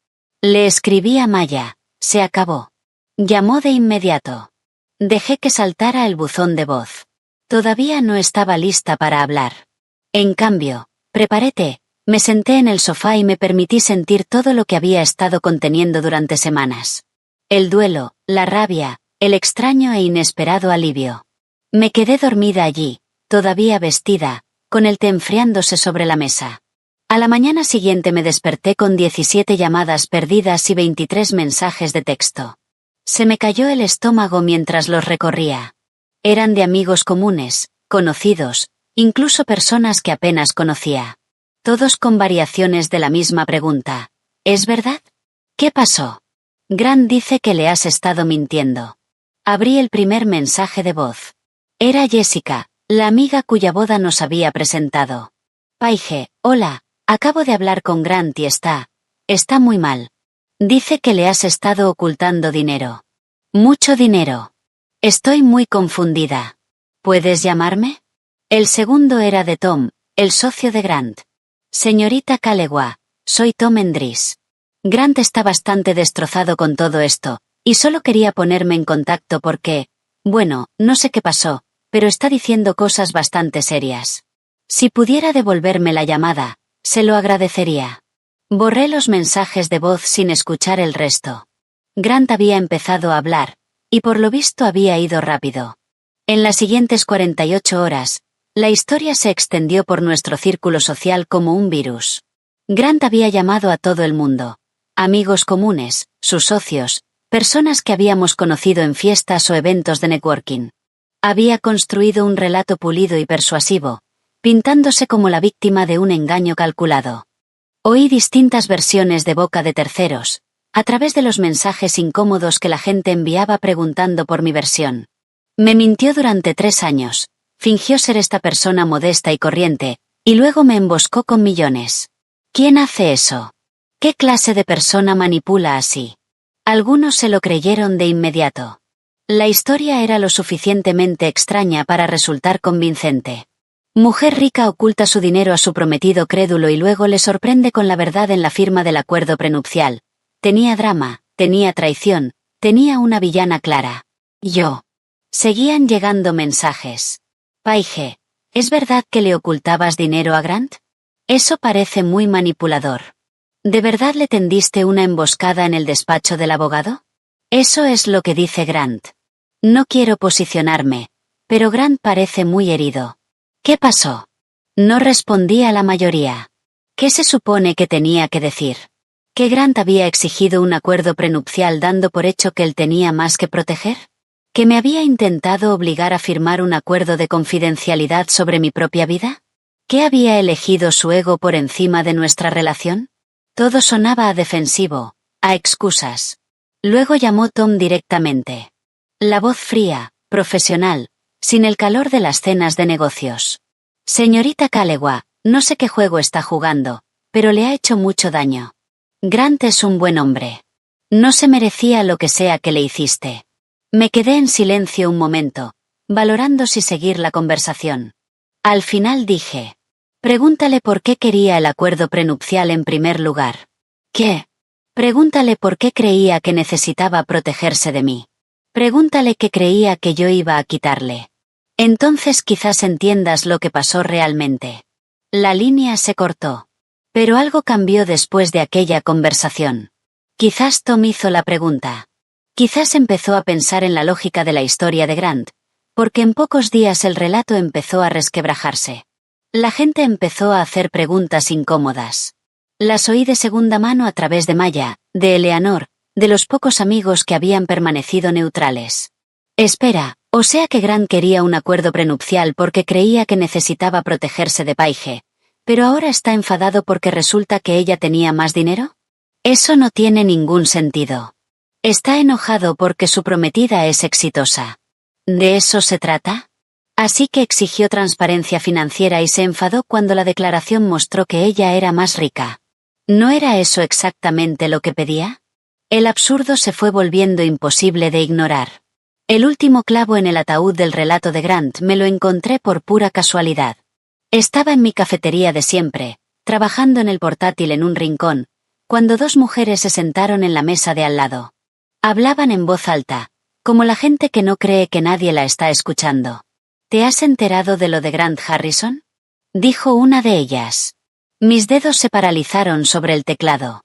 Le escribí a Maya, se acabó. Llamó de inmediato. Dejé que saltara el buzón de voz. Todavía no estaba lista para hablar. En cambio, preparé té, me senté en el sofá y me permití sentir todo lo que había estado conteniendo durante semanas. El duelo, la rabia, el extraño e inesperado alivio. Me quedé dormida allí, todavía vestida, con el té enfriándose sobre la mesa. A la mañana siguiente me desperté con 17 llamadas perdidas y 23 mensajes de texto. Se me cayó el estómago mientras los recorría. Eran de amigos comunes, conocidos, incluso personas que apenas conocía. Todos con variaciones de la misma pregunta. ¿Es verdad? ¿Qué pasó? Grant dice que le has estado mintiendo. Abrí el primer mensaje de voz. Era Jessica, la amiga cuya boda nos había presentado. Paige, hola, acabo de hablar con Grant y está muy mal. Dice que le has estado ocultando dinero. Mucho dinero. Estoy muy confundida. ¿Puedes llamarme? El segundo era de Tom, el socio de Grant. Señorita Calewa, soy Tom Endris. Grant está bastante destrozado con todo esto, y solo quería ponerme en contacto porque, bueno, no sé qué pasó, pero está diciendo cosas bastante serias. Si pudiera devolverme la llamada, se lo agradecería. Borré los mensajes de voz sin escuchar el resto. Grant había empezado a hablar, y por lo visto había ido rápido. En las siguientes 48 horas, la historia se extendió por nuestro círculo social como un virus. Grant había llamado a todo el mundo. Amigos comunes, sus socios, personas que habíamos conocido en fiestas o eventos de networking. Había construido un relato pulido y persuasivo, pintándose como la víctima de un engaño calculado. Oí distintas versiones de boca de terceros, a través de los mensajes incómodos que la gente enviaba preguntando por mi versión. Me mintió durante 3 años, Fingió ser esta persona modesta y corriente, y luego me emboscó con millones. ¿Quién hace eso? ¿Qué clase de persona manipula así? Algunos se lo creyeron de inmediato. La historia era lo suficientemente extraña para resultar convincente. Mujer rica oculta su dinero a su prometido crédulo y luego le sorprende con la verdad en la firma del acuerdo prenupcial. Tenía drama, tenía traición, tenía una villana clara. Yo. Seguían llegando mensajes. Paige, ¿es verdad que le ocultabas dinero a Grant? Eso parece muy manipulador. ¿De verdad le tendiste una emboscada en el despacho del abogado? Eso es lo que dice Grant. No quiero posicionarme, pero Grant parece muy herido. ¿Qué pasó? No respondí a la mayoría. ¿Qué se supone que tenía que decir? ¿Que Grant había exigido un acuerdo prenupcial dando por hecho que él tenía más que proteger? ¿Que me había intentado obligar a firmar un acuerdo de confidencialidad sobre mi propia vida? ¿Que había elegido su ego por encima de nuestra relación? Todo sonaba a defensivo, a excusas. Luego llamó Tom directamente. La voz fría, profesional, sin el calor de las cenas de negocios. Señorita Calewa, no sé qué juego está jugando, pero le ha hecho mucho daño. Grant es un buen hombre. No se merecía lo que sea que le hiciste. Me quedé en silencio un momento, valorando si seguir la conversación. Al final dije, pregúntale por qué quería el acuerdo prenupcial en primer lugar. ¿Qué? Pregúntale por qué creía que necesitaba protegerse de mí. Pregúntale qué creía que yo iba a quitarle. Entonces quizás entiendas lo que pasó realmente. La línea se cortó. Pero algo cambió después de aquella conversación. Quizás Tom hizo la pregunta. Quizás empezó a pensar en la lógica de la historia de Grant, porque en pocos días el relato empezó a resquebrajarse. La gente empezó a hacer preguntas incómodas. Las oí de segunda mano a través de Maya, de Eleanor, de los pocos amigos que habían permanecido neutrales. Espera, o sea que Grant quería un acuerdo prenupcial porque creía que necesitaba protegerse de Paige, pero ahora está enfadado porque resulta que ella tenía más dinero? Eso no tiene ningún sentido. Está enojado porque su prometida es exitosa. ¿De eso se trata? Así que exigió transparencia financiera y se enfadó cuando la declaración mostró que ella era más rica. ¿No era eso exactamente lo que pedía? El absurdo se fue volviendo imposible de ignorar. El último clavo en el ataúd del relato de Grant me lo encontré por pura casualidad. Estaba en mi cafetería de siempre, trabajando en el portátil en un rincón, cuando dos mujeres se sentaron en la mesa de al lado. Hablaban en voz alta, como la gente que no cree que nadie la está escuchando. ¿Te has enterado de lo de Grant Harrison? Dijo una de ellas. Mis dedos se paralizaron sobre el teclado.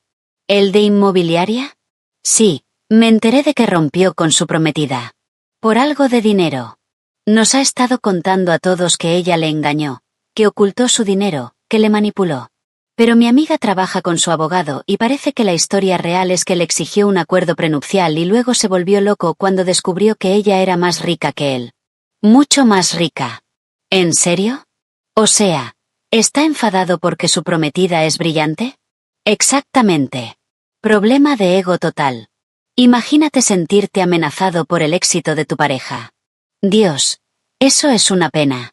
¿El de inmobiliaria? Sí, me enteré de que rompió con su prometida. Por algo de dinero. Nos ha estado contando a todos que ella le engañó, que ocultó su dinero, que le manipuló. Pero mi amiga trabaja con su abogado y parece que la historia real es que le exigió un acuerdo prenupcial y luego se volvió loco cuando descubrió que ella era más rica que él. Mucho más rica. ¿En serio? O sea, ¿está enfadado porque su prometida es brillante? Exactamente. Problema de ego total. Imagínate sentirte amenazado por el éxito de tu pareja. Dios, eso es una pena.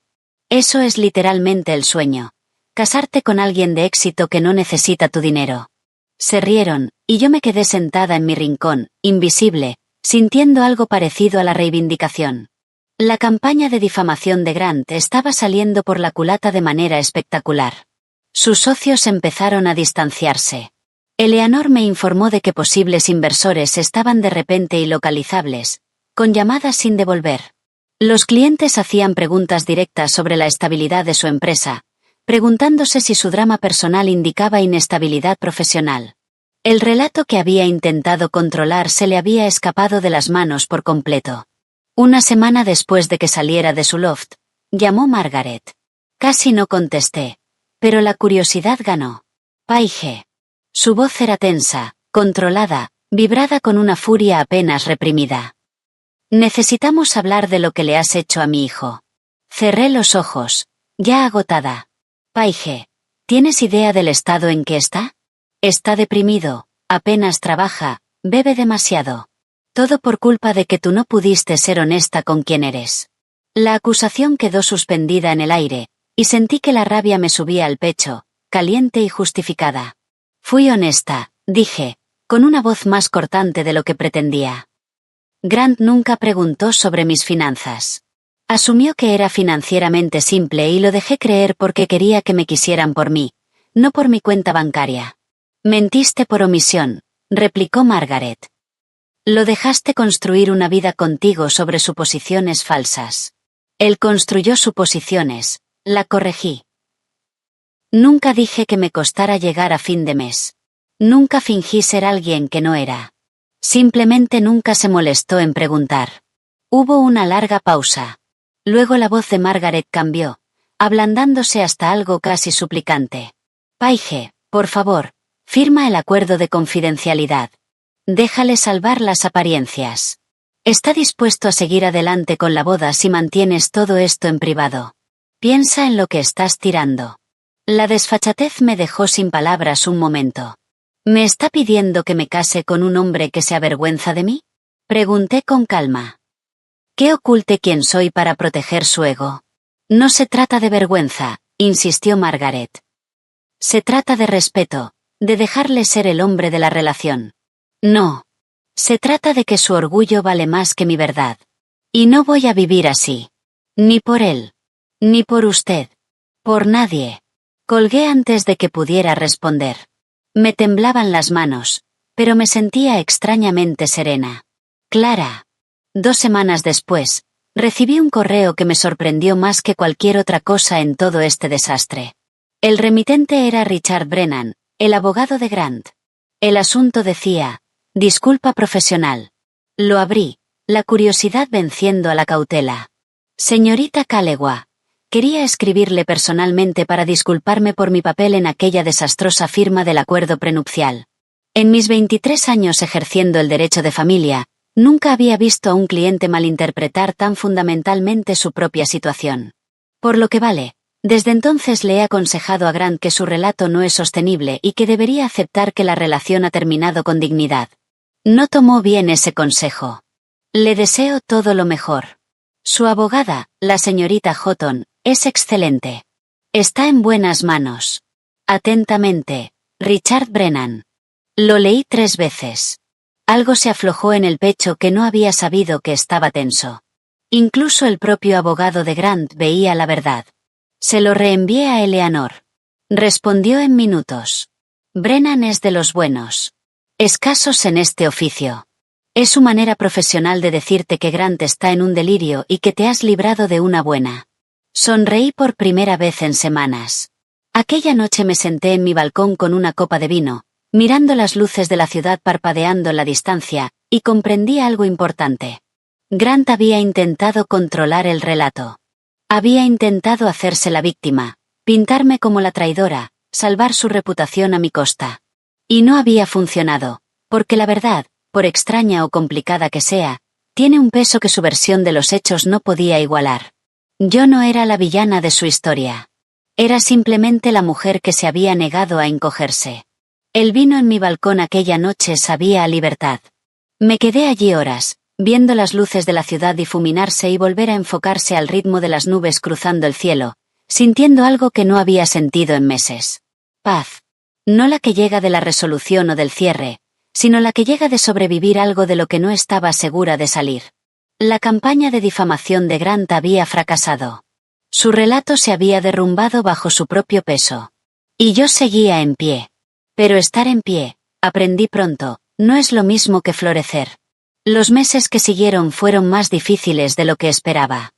Eso es literalmente el sueño. Casarte con alguien de éxito que no necesita tu dinero. Se rieron, y yo me quedé sentada en mi rincón, invisible, sintiendo algo parecido a la reivindicación. La campaña de difamación de Grant estaba saliendo por la culata de manera espectacular. Sus socios empezaron a distanciarse. Eleanor me informó de que posibles inversores estaban de repente ilocalizables, con llamadas sin devolver. Los clientes hacían preguntas directas sobre la estabilidad de su empresa, preguntándose si su drama personal indicaba inestabilidad profesional. El relato que había intentado controlar se le había escapado de las manos por completo. Una semana después de que saliera de su loft, llamó Margaret. Casi no contesté, pero la curiosidad ganó. Paige. Su voz era tensa, controlada, vibrada con una furia apenas reprimida. Necesitamos hablar de lo que le has hecho a mi hijo. Cerré los ojos, ya agotada. Paige, ¿tienes idea del estado en que está? Está deprimido, apenas trabaja, bebe demasiado. Todo por culpa de que tú no pudiste ser honesta con quien eres. La acusación quedó suspendida en el aire, y sentí que la rabia me subía al pecho, caliente y justificada. Fui honesta, dije, con una voz más cortante de lo que pretendía. Grant nunca preguntó sobre mis finanzas. Asumió que era financieramente simple y lo dejé creer porque quería que me quisieran por mí, no por mi cuenta bancaria. Mentiste por omisión, replicó Margaret. Lo dejaste construir una vida contigo sobre suposiciones falsas. Él construyó suposiciones, la corregí. Nunca dije que me costara llegar a fin de mes. Nunca fingí ser alguien que no era. Simplemente nunca se molestó en preguntar. Hubo una larga pausa. Luego la voz de Margaret cambió, ablandándose hasta algo casi suplicante. Paige, por favor, firma el acuerdo de confidencialidad. Déjale salvar las apariencias. Está dispuesto a seguir adelante con la boda si mantienes todo esto en privado. Piensa en lo que estás tirando. La desfachatez me dejó sin palabras un momento. ¿Me está pidiendo que me case con un hombre que se avergüenza de mí? Pregunté con calma. ¿Que oculte quién soy para proteger su ego? No se trata de vergüenza, insistió Margaret. Se trata de respeto, de dejarle ser el hombre de la relación. No. Se trata de que su orgullo vale más que mi verdad. Y no voy a vivir así. Ni por él. Ni por usted. Por nadie. Colgué antes de que pudiera responder. Me temblaban las manos, pero me sentía extrañamente serena. Clara. 2 semanas después, recibí un correo que me sorprendió más que cualquier otra cosa en todo este desastre. El remitente era Richard Brennan, el abogado de Grant. El asunto decía, disculpa profesional. Lo abrí, la curiosidad venciendo a la cautela. Señorita Calewa, quería escribirle personalmente para disculparme por mi papel en aquella desastrosa firma del acuerdo prenupcial. En mis 23 años ejerciendo el derecho de familia, nunca había visto a un cliente malinterpretar tan fundamentalmente su propia situación. Por lo que vale, desde entonces le he aconsejado a Grant que su relato no es sostenible y que debería aceptar que la relación ha terminado con dignidad. No tomó bien ese consejo. Le deseo todo lo mejor. Su abogada, la señorita Houghton, es excelente. Está en buenas manos. Atentamente, Richard Brennan. Lo leí 3 veces. Algo se aflojó en el pecho que no había sabido que estaba tenso. Incluso el propio abogado de Grant veía la verdad. Se lo reenvié a Eleanor. Respondió en minutos. Brennan es de los buenos. Escasos en este oficio. Es su manera profesional de decirte que Grant está en un delirio y que te has librado de una buena. Sonreí por primera vez en semanas. Aquella noche me senté en mi balcón con una copa de vino, mirando las luces de la ciudad parpadeando en la distancia, y comprendí algo importante. Grant había intentado controlar el relato. Había intentado hacerse la víctima, pintarme como la traidora, salvar su reputación a mi costa. Y no había funcionado, porque la verdad, por extraña o complicada que sea, tiene un peso que su versión de los hechos no podía igualar. Yo no era la villana de su historia. Era simplemente la mujer que se había negado a encogerse. El vino en mi balcón aquella noche sabía a libertad. Me quedé allí horas, viendo las luces de la ciudad difuminarse y volver a enfocarse al ritmo de las nubes cruzando el cielo, sintiendo algo que no había sentido en meses. Paz. No la que llega de la resolución o del cierre, sino la que llega de sobrevivir algo de lo que no estaba segura de salir. La campaña de difamación de Grant había fracasado. Su relato se había derrumbado bajo su propio peso. Y yo seguía en pie. Pero estar en pie, aprendí pronto, no es lo mismo que florecer. Los meses que siguieron fueron más difíciles de lo que esperaba.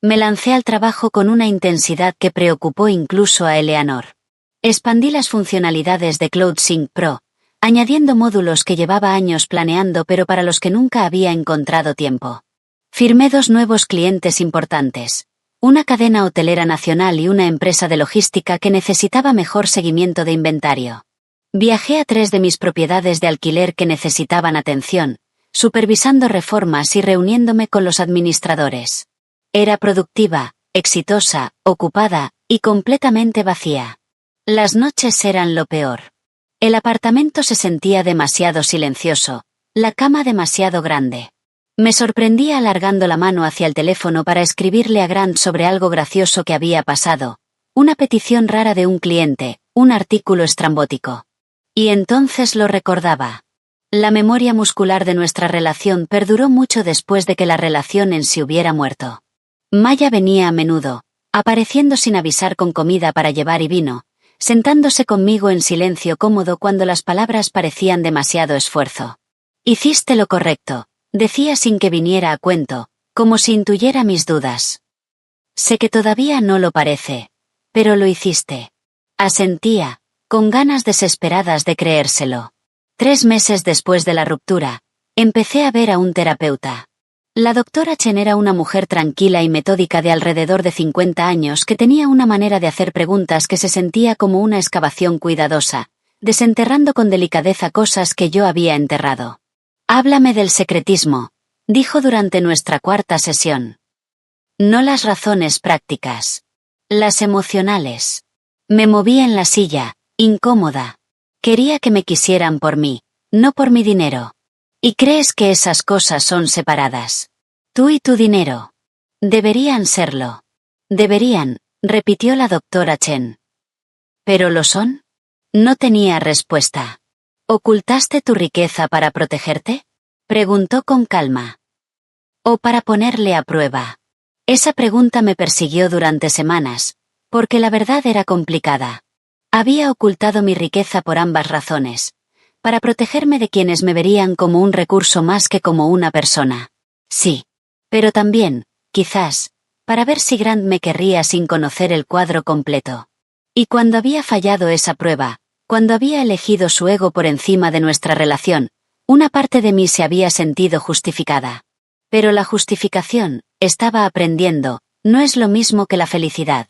Me lancé al trabajo con una intensidad que preocupó incluso a Eleanor. Expandí las funcionalidades de CloudSync Pro, añadiendo módulos que llevaba años planeando pero para los que nunca había encontrado tiempo. Firmé 2 nuevos clientes importantes, una cadena hotelera nacional y una empresa de logística que necesitaba mejor seguimiento de inventario. Viajé a 3 de mis propiedades de alquiler que necesitaban atención, supervisando reformas y reuniéndome con los administradores. Era productiva, exitosa, ocupada y completamente vacía. Las noches eran lo peor. El apartamento se sentía demasiado silencioso, la cama demasiado grande. Me sorprendía alargando la mano hacia el teléfono para escribirle a Grant sobre algo gracioso que había pasado, una petición rara de un cliente, un artículo estrambótico. Y entonces lo recordaba. La memoria muscular de nuestra relación perduró mucho después de que la relación en sí hubiera muerto. Maya venía a menudo, apareciendo sin avisar con comida para llevar y vino, sentándose conmigo en silencio cómodo cuando las palabras parecían demasiado esfuerzo. Hiciste lo correcto, decía sin que viniera a cuento, como si intuyera mis dudas. Sé que todavía no lo parece, pero lo hiciste. Asentía, con ganas desesperadas de creérselo. 3 meses después de la ruptura, empecé a ver a un terapeuta. La doctora Chen era una mujer tranquila y metódica de alrededor de 50 años que tenía una manera de hacer preguntas que se sentía como una excavación cuidadosa, desenterrando con delicadeza cosas que yo había enterrado. Háblame del secretismo, dijo durante nuestra 4ª sesión. No las razones prácticas. Las emocionales. Me moví en la silla, incómoda. Quería que me quisieran por mí, no por mi dinero. ¿Y crees que esas cosas son separadas? Tú y tu dinero. Deberían serlo. Deberían, repitió la doctora Chen. ¿Pero lo son? No tenía respuesta. ¿Ocultaste tu riqueza para protegerte? Preguntó con calma. ¿O para ponerle a prueba? Esa pregunta me persiguió durante semanas, porque la verdad era complicada. Había ocultado mi riqueza por ambas razones, para protegerme de quienes me verían como un recurso más que como una persona. Sí. Pero también, quizás, para ver si Grant me querría sin conocer el cuadro completo. Y cuando había fallado esa prueba, cuando había elegido su ego por encima de nuestra relación, una parte de mí se había sentido justificada. Pero la justificación, estaba aprendiendo, no es lo mismo que la felicidad.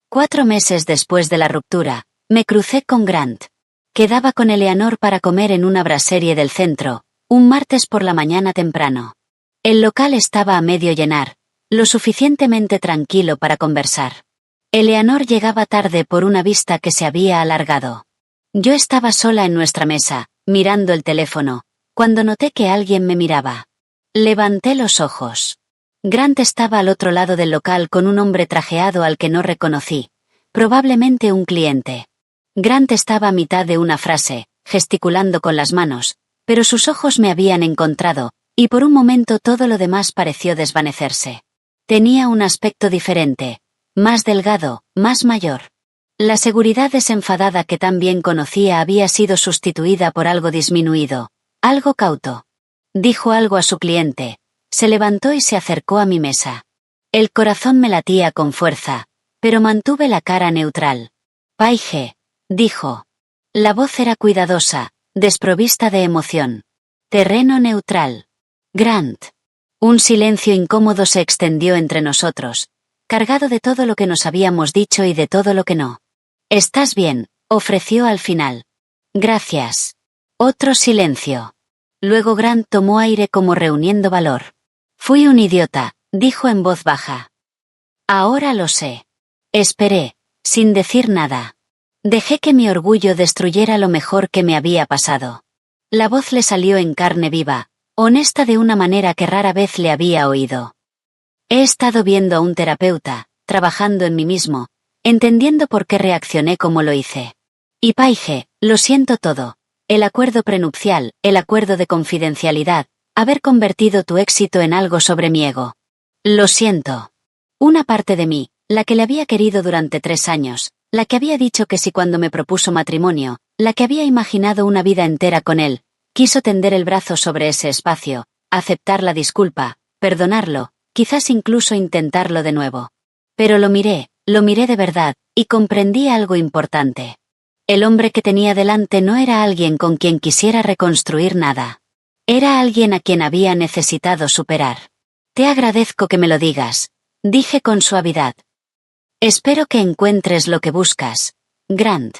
4 meses después de la ruptura, me crucé con Grant. Quedaba con Eleanor para comer en una brasserie del centro, un martes por la mañana temprano. El local estaba a medio llenar, lo suficientemente tranquilo para conversar. Eleanor llegaba tarde por una vista que se había alargado. Yo estaba sola en nuestra mesa, mirando el teléfono, cuando noté que alguien me miraba. Levanté los ojos. Grant estaba al otro lado del local con un hombre trajeado al que no reconocí, probablemente un cliente. Grant estaba a mitad de una frase, gesticulando con las manos, pero sus ojos me habían encontrado, y por un momento todo lo demás pareció desvanecerse. Tenía un aspecto diferente, más delgado, más mayor. La seguridad desenfadada que tan bien conocía había sido sustituida por algo disminuido, algo cauto. Dijo algo a su cliente, se levantó y se acercó a mi mesa. El corazón me latía con fuerza, pero mantuve la cara neutral. Paige, dijo. La voz era cuidadosa, desprovista de emoción. Terreno neutral. Grant. Un silencio incómodo se extendió entre nosotros, cargado de todo lo que nos habíamos dicho y de todo lo que no. «¿Estás bien?», ofreció al final. «Gracias». Otro silencio. Luego Grant tomó aire como reuniendo valor. «Fui un idiota», dijo en voz baja. «Ahora lo sé». Esperé, sin decir nada. Dejé que mi orgullo destruyera lo mejor que me había pasado. La voz le salió en carne viva, honesta de una manera que rara vez le había oído. He estado viendo a un terapeuta, trabajando en mí mismo, entendiendo por qué reaccioné como lo hice. Y Paige, lo siento todo. El acuerdo prenupcial, el acuerdo de confidencialidad, haber convertido tu éxito en algo sobre mi ego. Lo siento. Una parte de mí, la que le había querido durante 3 años, la que había dicho que si cuando me propuso matrimonio, la que había imaginado una vida entera con él, quiso tender el brazo sobre ese espacio, aceptar la disculpa, perdonarlo, quizás incluso intentarlo de nuevo. Pero lo miré de verdad, y comprendí algo importante. El hombre que tenía delante no era alguien con quien quisiera reconstruir nada. Era alguien a quien había necesitado superar. Te agradezco que me lo digas, dije con suavidad. Espero que encuentres lo que buscas, Grant.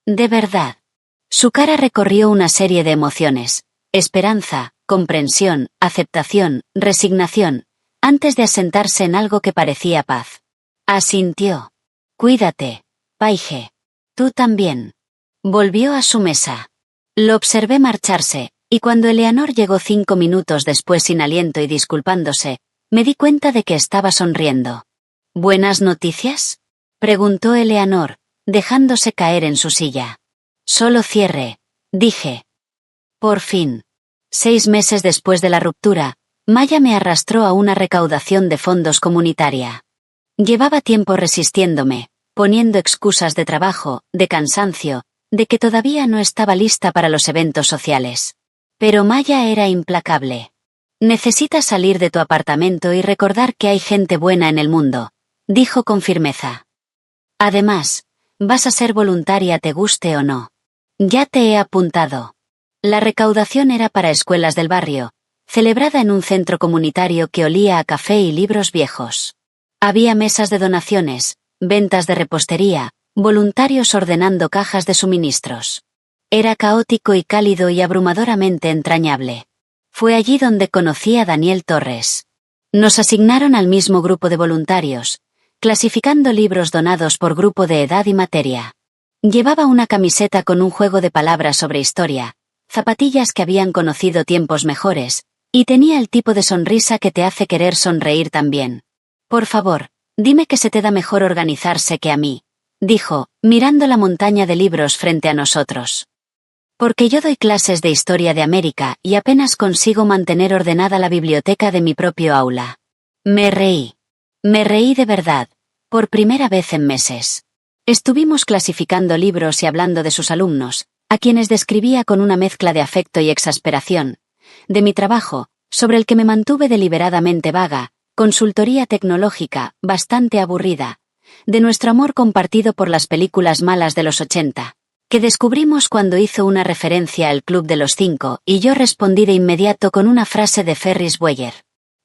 De verdad. Su cara recorrió una serie de emociones: esperanza, comprensión, aceptación, resignación, antes de asentarse en algo que parecía paz. Asintió. Cuídate, Paige. Tú también. Volvió a su mesa. Lo observé marcharse, Y cuando Eleanor llegó 5 minutos después sin aliento y disculpándose, me di cuenta de que estaba sonriendo. ¿Buenas noticias?, preguntó Eleanor, dejándose caer en su silla. Solo cierre, dije. Por fin. 6 meses después de la ruptura, Maya me arrastró a una recaudación de fondos comunitaria. Llevaba tiempo resistiéndome, poniendo excusas de trabajo, de cansancio, de que todavía no estaba lista para los eventos sociales. Pero Maya era implacable. Necesitas salir de tu apartamento y recordar que hay gente buena en el mundo, dijo con firmeza. Además, vas a ser voluntaria te guste o no. Ya te he apuntado. La recaudación era para escuelas del barrio, celebrada en un centro comunitario que olía a café y libros viejos. Había mesas de donaciones, ventas de repostería, voluntarios ordenando cajas de suministros. Era caótico y cálido y abrumadoramente entrañable. Fue allí donde conocí a Daniel Torres. Nos asignaron al mismo grupo de voluntarios, clasificando libros donados por grupo de edad y materia. Llevaba una camiseta con un juego de palabras sobre historia, zapatillas que habían conocido tiempos mejores, y tenía el tipo de sonrisa que te hace querer sonreír también. Por favor, dime que se te da mejor organizarse que a mí, dijo, mirando la montaña de libros frente a nosotros. Porque yo doy clases de historia de América y apenas consigo mantener ordenada la biblioteca de mi propio aula. Me reí. Me reí de verdad, por primera vez en meses. Estuvimos clasificando libros y hablando de sus alumnos, a quienes describía con una mezcla de afecto y exasperación, de mi trabajo, sobre el que me mantuve deliberadamente vaga, consultoría tecnológica, bastante aburrida, de nuestro amor compartido por las películas malas de los 80, que descubrimos cuando hizo una referencia al Club de los 5 y yo respondí de inmediato con una frase de Ferris Bueller.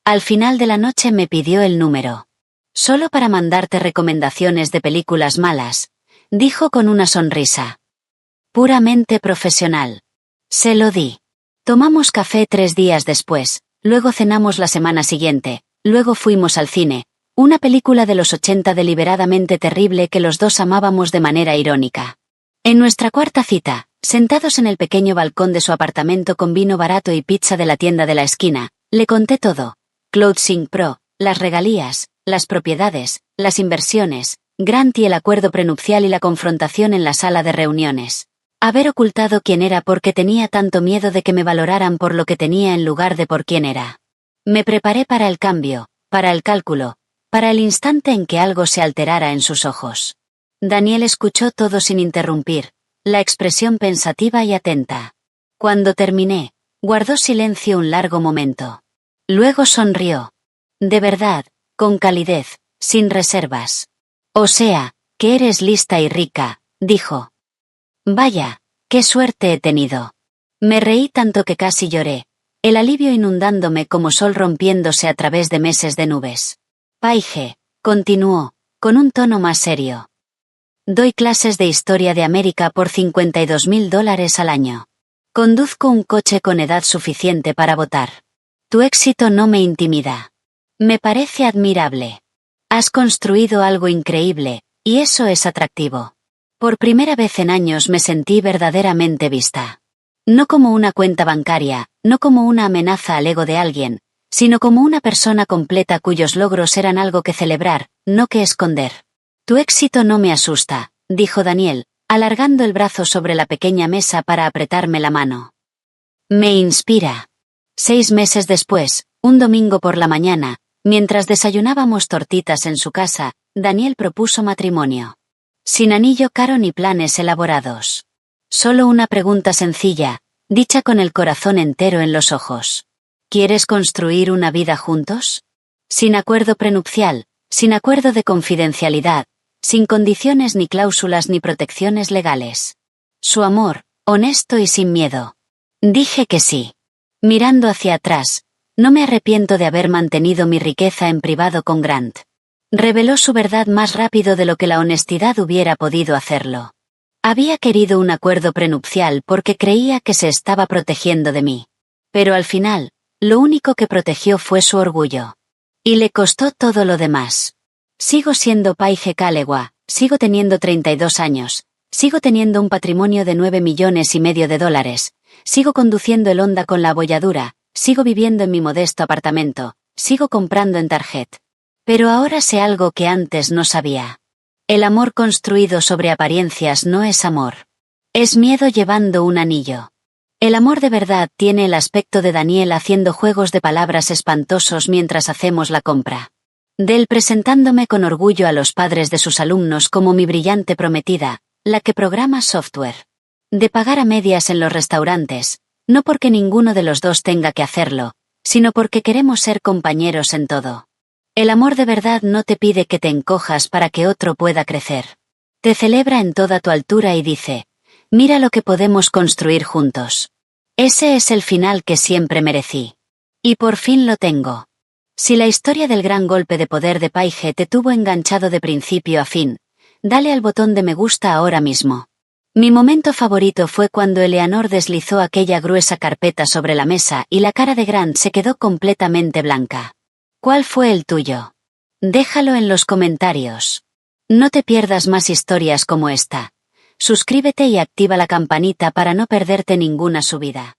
Al final de la noche me pidió el número. Solo para mandarte recomendaciones de películas malas, dijo con una sonrisa. Puramente profesional. Se lo di. Tomamos café 3 días después, luego cenamos la semana siguiente, luego fuimos al cine, una película de los 80 deliberadamente terrible que los dos amábamos de manera irónica. En nuestra cuarta cita, sentados en el pequeño balcón de su apartamento con vino barato y pizza de la tienda de la esquina, le conté todo. Clothing Pro, las regalías, las propiedades, las inversiones, Grant y el acuerdo prenupcial y la confrontación en la sala de reuniones. Haber ocultado quién era porque tenía tanto miedo de que me valoraran por lo que tenía en lugar de por quién era. Me preparé para el cambio, para el cálculo, para el instante en que algo se alterara en sus ojos. Daniel escuchó todo sin interrumpir, la expresión pensativa y atenta. Cuando terminé, guardó silencio un largo momento. Luego sonrió. De verdad, con calidez, sin reservas. O sea, que eres lista y rica, dijo. Vaya, qué suerte he tenido. Me reí tanto que casi lloré, el alivio inundándome como sol rompiéndose a través de meses de nubes. Paige, continuó, con un tono más serio. Doy clases de historia de América por $52.000 al año. Conduzco un coche con edad suficiente para votar. Tu éxito no me intimida. Me parece admirable. Has construido algo increíble, y eso es atractivo. Por primera vez en años me sentí verdaderamente vista. No como una cuenta bancaria, no como una amenaza al ego de alguien, sino como una persona completa cuyos logros eran algo que celebrar, no que esconder. Tu éxito no me asusta, dijo Daniel, alargando el brazo sobre la pequeña mesa para apretarme la mano. Me inspira. 6 meses después, un domingo por la mañana, mientras desayunábamos tortitas en su casa, Daniel propuso matrimonio. Sin anillo caro ni planes elaborados. Solo una pregunta sencilla, dicha con el corazón entero en los ojos. ¿Quieres construir una vida juntos? Sin acuerdo prenupcial, sin acuerdo de confidencialidad, sin condiciones ni cláusulas ni protecciones legales. Su amor, honesto y sin miedo. Dije que sí. Mirando hacia atrás, no me arrepiento de haber mantenido mi riqueza en privado con Grant. Reveló su verdad más rápido de lo que la honestidad hubiera podido hacerlo. Había querido un acuerdo prenupcial porque creía que se estaba protegiendo de mí. Pero al final, lo único que protegió fue su orgullo. Y le costó todo lo demás. Sigo siendo Paige Calewa, sigo teniendo 32 años, sigo teniendo un patrimonio de $9,5 millones, Sigo conduciendo el Honda con la abolladura, sigo viviendo en mi modesto apartamento, sigo comprando en Target. Pero ahora sé algo que antes no sabía. El amor construido sobre apariencias no es amor. Es miedo llevando un anillo. El amor de verdad tiene el aspecto de Daniel haciendo juegos de palabras espantosos mientras hacemos la compra. De él presentándome con orgullo a los padres de sus alumnos como mi brillante prometida, la que programa software. De pagar a medias en los restaurantes, no porque ninguno de los dos tenga que hacerlo, sino porque queremos ser compañeros en todo. El amor de verdad no te pide que te encojas para que otro pueda crecer. Te celebra en toda tu altura y dice, mira lo que podemos construir juntos. Ese es el final que siempre merecí. Y por fin lo tengo. Si la historia del gran golpe de poder de Paige te tuvo enganchado de principio a fin, dale al botón de me gusta ahora mismo. Mi momento favorito fue cuando Eleanor deslizó aquella gruesa carpeta sobre la mesa y la cara de Grant se quedó completamente blanca. ¿Cuál fue el tuyo? Déjalo en los comentarios. No te pierdas más historias como esta. Suscríbete y activa la campanita para no perderte ninguna subida.